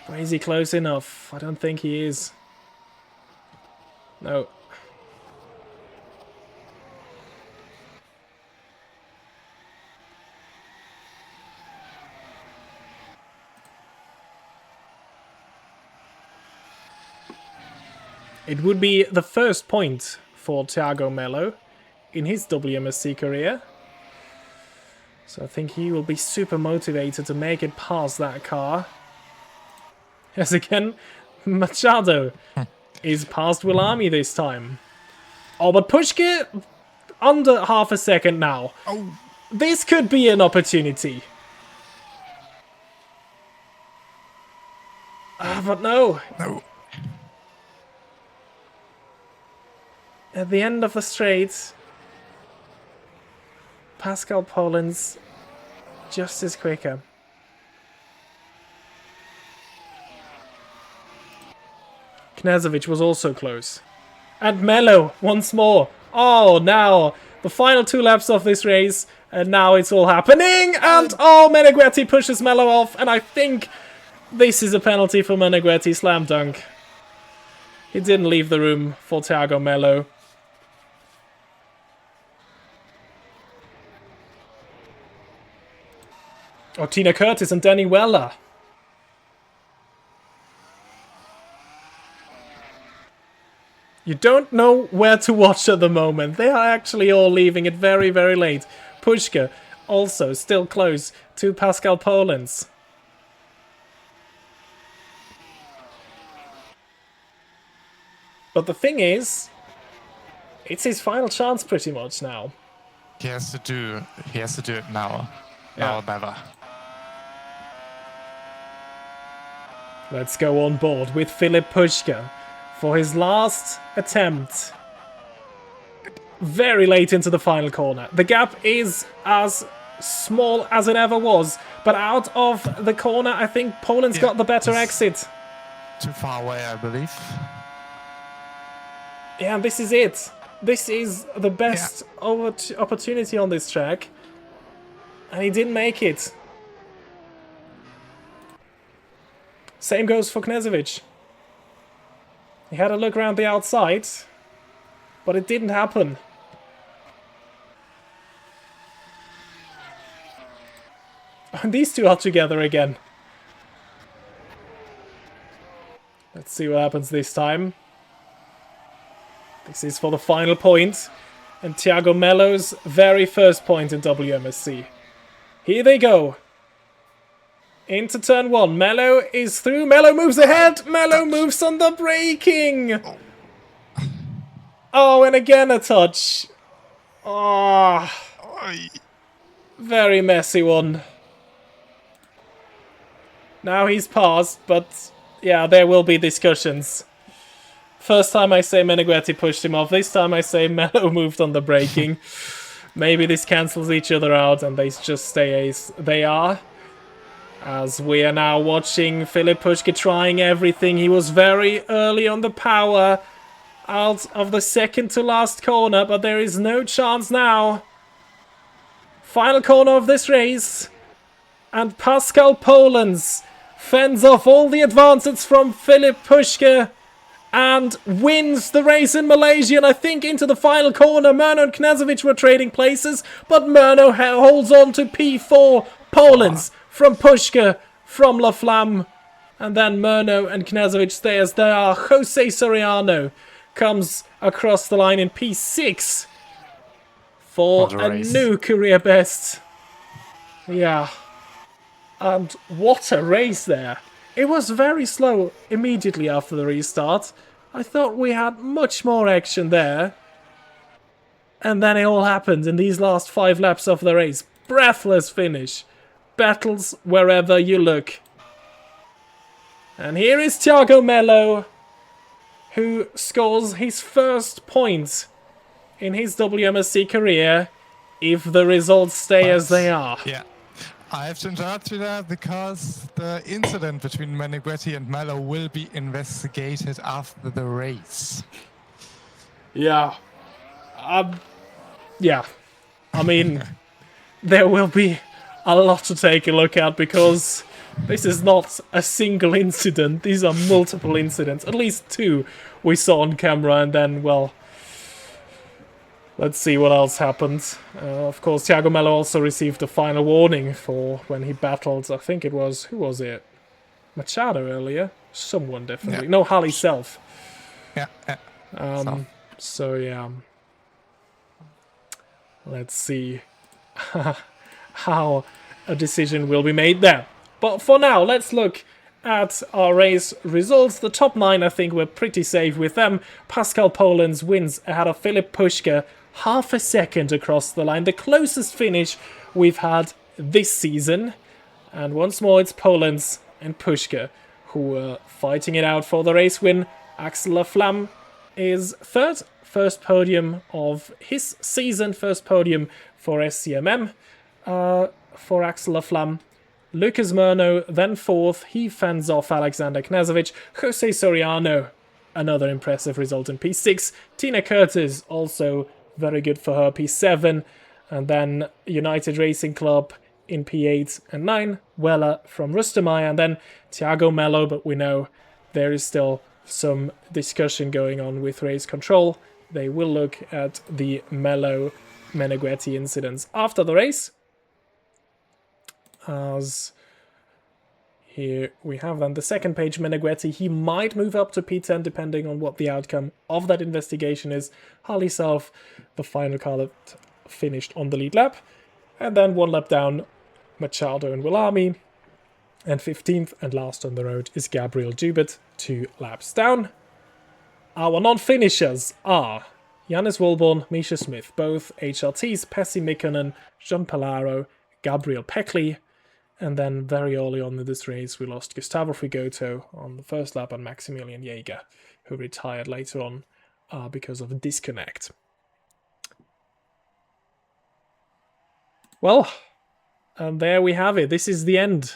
But is he close enough? I don't think he is. No. It would be the first point for Thiago Mello in his WMSC career. So I think he will be super motivated to make it past that car. As again, Machado is past Willami this time. Oh, but Pushke under half a second now. Oh. This could be an opportunity. But no. No. At the end of the straight, Pascal Poland's just as quicker. Knežević was also close. And Mello once more. Oh, now the final 2 laps of this race, and now it's all happening. And oh, Meneghetti pushes Mello off, and I think this is a penalty for Meneghetti. Slam dunk. He didn't leave the room for Thiago Mello. Oh, Tina Curtis and Danny Weller. You don't know where to watch at the moment. They are actually all leaving it very, very late. Pushka also still close to Pascal Polands. But the thing is, it's his final chance pretty much now. He has to do it now. Now or never. Let's go on board with Filip Pushka for his last attempt. Very late into the final corner. The gap is as small as it ever was, but out of the corner, I think Poland's got the better exit. Too far away, I believe. Yeah, this is it. This is the best opportunity on this track. And he didn't make it. Same goes for Knežević. He had a look around the outside, but it didn't happen. And these two are together again. Let's see what happens this time. This is for the final point, and Thiago Mello's very first point in WMSC. Here they go. Into turn 1. Mello is through. Mello moves ahead. Mello moves on the braking. Oh, and again a touch. Oh, very messy one. Now he's passed, but yeah, there will be discussions. First time I say Meneghetti pushed him off. This time I say Mello moved on the braking. Maybe this cancels each other out and they just stay as they are. As we are now watching Filip Pushka trying everything. He was very early on the power out of the second to last corner, but there is no chance now. Final corner of this race. And Pascal Polands fends off all the advances from Filip Pushka and wins the race in Malaysia. And I think into the final corner, Murno and Knežević were trading places, but Murno holds on to P4. Polands from Pushka, from La Flamme, and then Murno and Knežević stay as they are. Jose Soriano comes across the line in P6 for a new career best. Yeah. And what a race there. It was very slow immediately after the restart. I thought we had much more action there. And then it all happened in these last 5 laps of the race. Breathless finish. Battles wherever you look. And here is Thiago Melo, who scores his first point in his WMSC career, if the results stay as they are. Yeah. I have to interrupt you there because the incident between Meneghetti and Melo will be investigated after the race. Yeah. Yeah. I mean, there will be a lot to take a look at because this is not a single incident. These are multiple incidents. At least 2 we saw on camera, and then, well, let's see what else happens. Of course, Thiago Melo also received a final warning for when he battled, I think it was, who was it? Machado earlier? Someone, definitely. Yeah. No, Harley Self. Yeah. So, yeah. Let's see how a decision will be made there. But for now, let's look at our race results. The top 9, I think we're pretty safe with them. Pascal Polens wins ahead of Filip Puška, half a second across the line. The closest finish we've had this season. And once more, it's Polens and Puška who are fighting it out for the race win. Axel Laflamme is third. First podium of his season. First podium for SCMM for Axel Laflamme. Lucas Murno then fourth. He fends off Alexander Knazovic. Jose Soriano, another impressive result in P6. Tina Curtis, also very good for her, P7. And then United Racing Club in P8 and 9. Weller from Rustermeier. And then Thiago Melo, but we know there is still some discussion going on with race control. They will look at the Melo-Meneghetti incidents after the race. As here we have then the second page, Meneghetti. He might move up to P10 depending on what the outcome of that investigation is. Harley Self, the final car that finished on the lead lap. And then 1 lap down, Machado and Willami. And 15th and last on the road is Gabriel Dubert, 2 laps down. Our non-finishers are Jannis Wolborn, Misha Smith, both HRTs, Pessi Mikkonen, Jean Palaro, Gabriel Peckley, and then very early on in this race we lost Gustavo Frigoto on the first lap and Maximilian Jäger, who retired later on because of a disconnect. Well, and there we have it. This is the end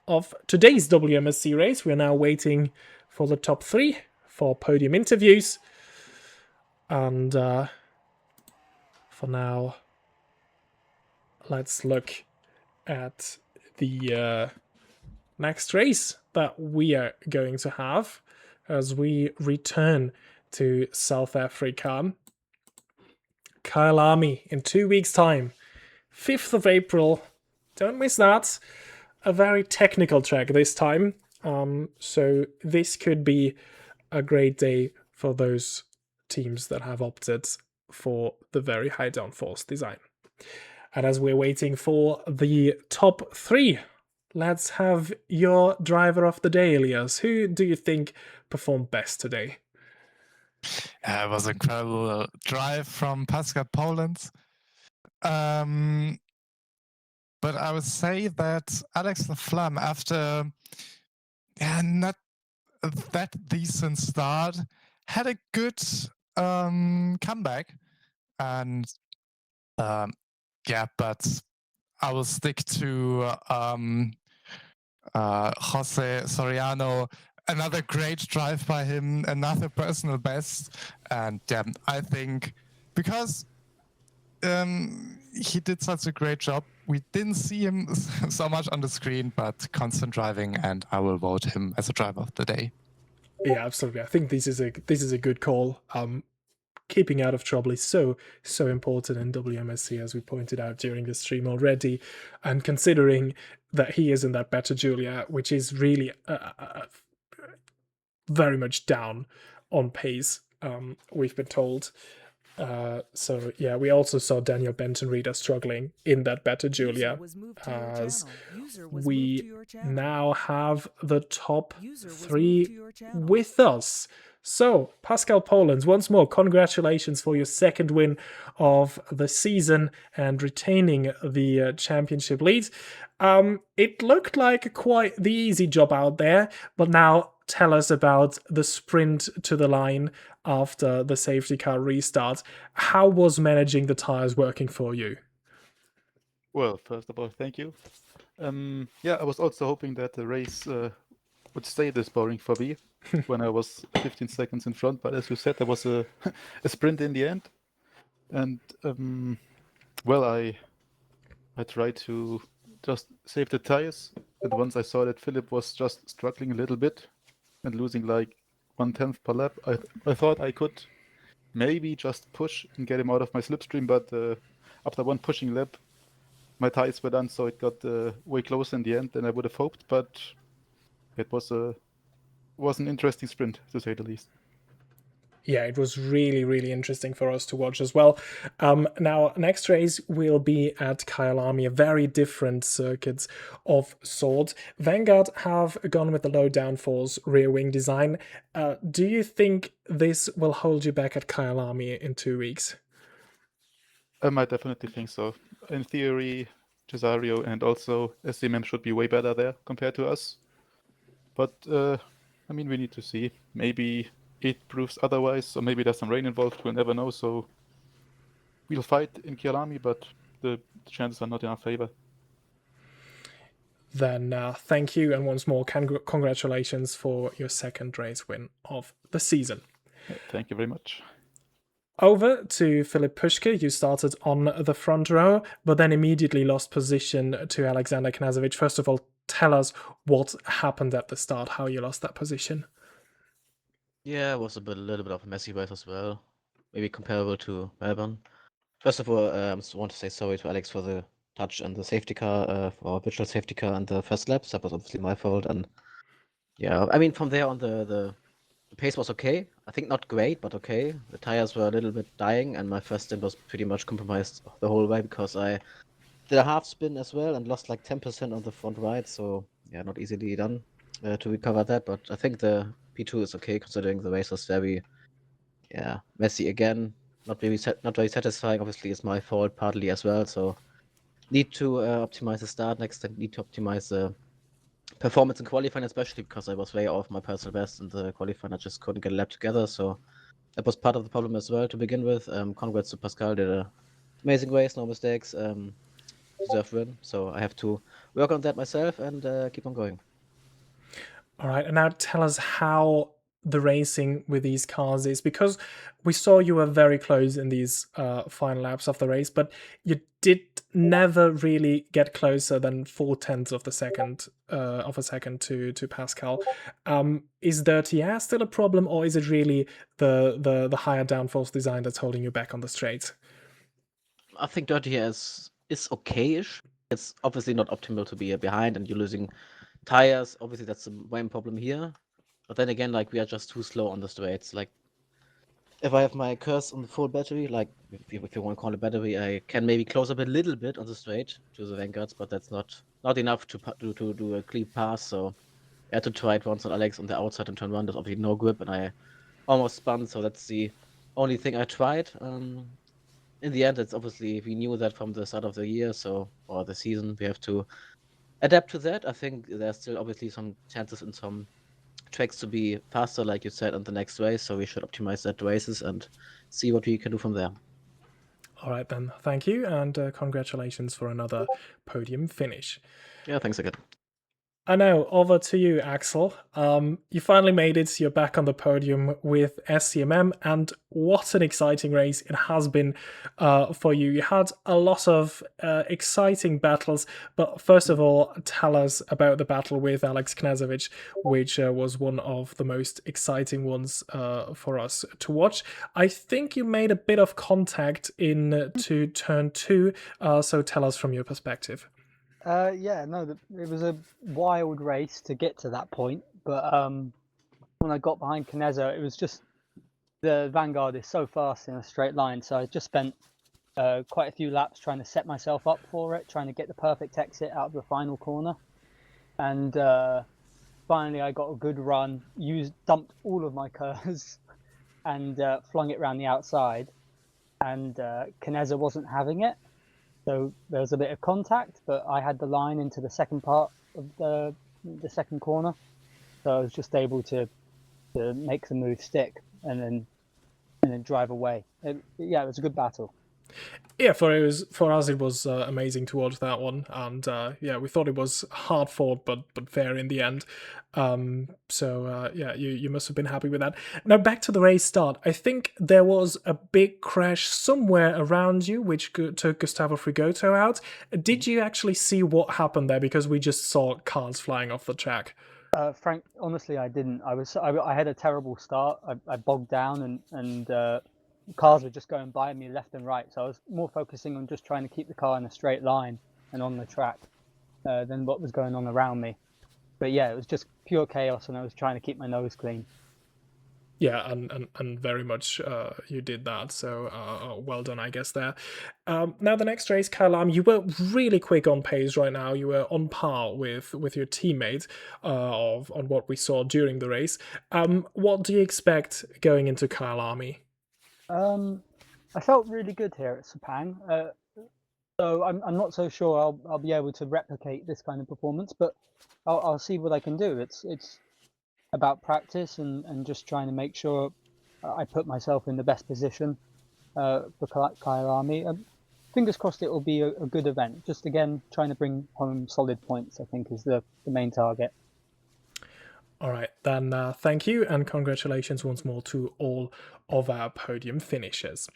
of today's WMSC race. We are now waiting for the top 3 for podium interviews. And for now, let's look at the next race that we are going to have as we return to South Africa. Kyalami in 2 weeks' time. 5th of April. Don't miss that. A very technical track this time. So this could be a great day for those teams that have opted for the very high downforce design. And as we're waiting for the top 3, let's have your driver of the day, Elias. Who do you think performed best today? It was an incredible drive from Pascal Polens. But I would say that Alex Laflamme, after not that decent start, had a good comeback. And but I will stick to Jose Soriano. Another great drive by him, another personal best. And I think because he did such a great job, we didn't see him so much on the screen, but constant driving, and I will vote him as a driver of the day. Yeah, absolutely. I think this is a good call. Keeping out of trouble is so important in WMSC, as we pointed out during the stream already, and considering that he is in that Better Julia, which is really very much down on pace, we've been told. So yeah, we also saw Daniel Benton-Reader struggling in that Better Julia, as we now have the top 3 with us. So, Pascal Polens, once more, congratulations for your second win of the season and retaining the championship lead. It looked like quite the easy job out there, but now tell us about the sprint to the line after the safety car restart. How was managing the tires working for you? Well, first of all, thank you. Yeah, I was also hoping that the race would stay this boring for me when I was 15 seconds in front, but as you said, there was a, a sprint in the end. And well, I tried to just save the tires. And once I saw that Philip was just struggling a little bit and losing like 1/10 per lap, I thought I could maybe just push and get him out of my slipstream. But after one pushing lap, my tires were done, so it got way closer in the end than I would have hoped. But it was an interesting sprint, to say the least. Yeah, it was really, really interesting for us to watch as well. Now, next race will be at Kyalami, a very different circuit of sorts. Vanguard have gone with the low downforce rear wing design. Do you think this will hold you back at Kyalami in 2 weeks? I definitely think so. In theory, Cesario and also SCMM should be way better there compared to us. But I mean, we need to see. Maybe it proves otherwise, or maybe there's some rain involved. We'll never know. So we'll fight in Kyalami, but the chances are not in our favor. Then thank you, and once more, congratulations for your second race win of the season. Thank you very much. Over to Philip Pushka. You started on the front row, but then immediately lost position to Alexander Knazovic. First of all, tell us what happened at the start, how you lost that position. Yeah, it was a little bit of a messy race as well. Maybe comparable to Melbourne. First of all, I just want to say sorry to Alex for the touch and the safety car, for our virtual safety car and the first laps. That was obviously my fault. And yeah, I mean, from there on, the pace was okay. I think not great, but okay. The tires were a little bit dying, and my first stint was pretty much compromised the whole way because I did a half spin as well and lost like 10% on the front right. So yeah, not easily done to recover that. But I think the P2 is okay considering the race was very, messy again. Not very satisfying. Obviously, it's my fault partly as well. So need to optimize the start next time. Need to optimize the performance in qualifying, especially because I was way off my personal best in the qualifying. I just couldn't get a lap together. So that was part of the problem as well to begin with. Congrats to Pascal, did an amazing race, no mistakes. Deserved win. So I have to work on that myself and keep on going. All right, and now tell us how the racing with these cars is, because we saw you were very close in these final laps of the race, but you did never really get closer than 0.4 of a second to Pascal. Is dirty air still a problem, or is it really the higher downforce design that's holding you back on the straight? I think dirty air is okay-ish. It's obviously not optimal to be behind and you're losing tires. Obviously, that's the main problem here. But then again, like, we are just too slow on the straights. Like, if I have my curse on the full battery, like, if you want to call it battery, I can maybe close up a little bit on the straight to the Vanguards, but that's not enough to do a clean pass. So I had to try it once on Alex on the outside in turn 1. There's obviously no grip, and I almost spun. So that's the only thing I tried. In the end, it's obviously, we knew that from the start of the year, or the season, we have to adapt to that. I think there's still obviously some chances in some tracks to be faster, like you said, on the next race. So we should optimize that races and see what we can do from there. All right, then. Thank you, and congratulations for another podium finish. Yeah, thanks again. I know, over to you, Axel. You finally made it. You're back on the podium with SCMM, and what an exciting race it has been for you. You had a lot of exciting battles, but first of all, tell us about the battle with Alex Knazovic, which was one of the most exciting ones for us to watch. I think you made a bit of contact to turn 2, so tell us from your perspective. It was a wild race to get to that point, but when I got behind Canezzo, it was just the Vanguard is so fast in a straight line, so I just spent quite a few laps trying to set myself up for it, trying to get the perfect exit out of the final corner, and finally I got a good run, dumped all of my curves, and flung it around the outside. And Caneza wasn't having it, so there was a bit of contact, but I had the line into the second part of the second corner, so I was just able to make the move stick and then drive away. Yeah, it was a good battle. Yeah, for us it was amazing to watch that one, and yeah, we thought it was hard fought but fair in the end. So yeah, you must have been happy with that. Now back to the race start. I think there was a big crash somewhere around you, which took Gustavo Frigoto out. Did you actually see what happened there? Because we just saw cars flying off the track. Frank, honestly, I didn't. I had a terrible start. I bogged down and cars were just going by me left and right. So I was more focusing on just trying to keep the car in a straight line and on the track than what was going on around me. But yeah, it was just pure chaos, and I was trying to keep my nose clean. Yeah, and very much you did that, so well done, I guess, there. Now the next race, Kylam, you were really quick on pace right now. You were on par with your teammate on what we saw during the race. What do you expect going into Kyalami? I felt really good here at Sepang, so I'm not so sure I'll be able to replicate this kind of performance, but I'll see what I can do. It's about practice and just trying to make sure I put myself in the best position for Kyalami. Fingers crossed it will be a good event. Just again, trying to bring home solid points, I think, is the main target. All right, then thank you, and congratulations once more to all of our podium finishers.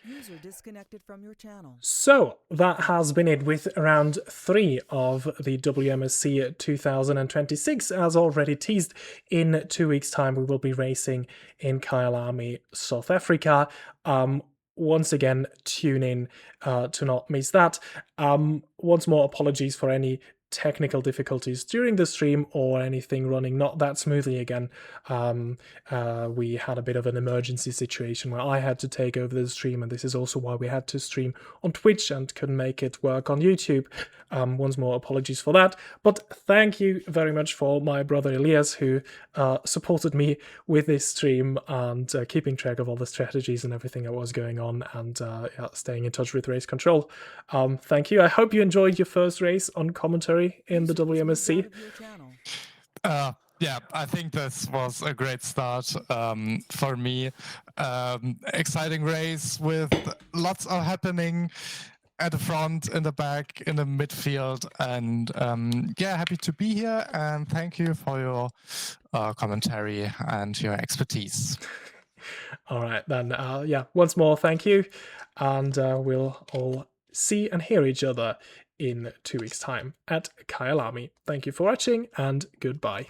User disconnected from your channel. So that has been it with round 3 of the WMSC 2026. As already teased, in 2 weeks' time we will be racing in Kyalami, South Africa. Once again, tune in to not miss that. Once more, apologies for any technical difficulties during the stream or anything running not that smoothly again. We had a bit of an emergency situation where I had to take over the stream, and this is also why we had to stream on Twitch and couldn't make it work on YouTube. Once more, apologies for that, but thank you very much for my brother Elias, who supported me with this stream and keeping track of all the strategies and everything that was going on, and yeah, staying in touch with Race Control. Thank you. I hope you enjoyed your first race on commentary in the WMSC. Yeah, I think this was a great start for me. Exciting race with lots of happening at the front, in the back, in the midfield, and yeah, happy to be here, and thank you for your commentary and your expertise. All right, then, yeah, once more, thank you, and we'll all see and hear each other in 2 weeks' time at Kyalami. Thank you for watching, and goodbye.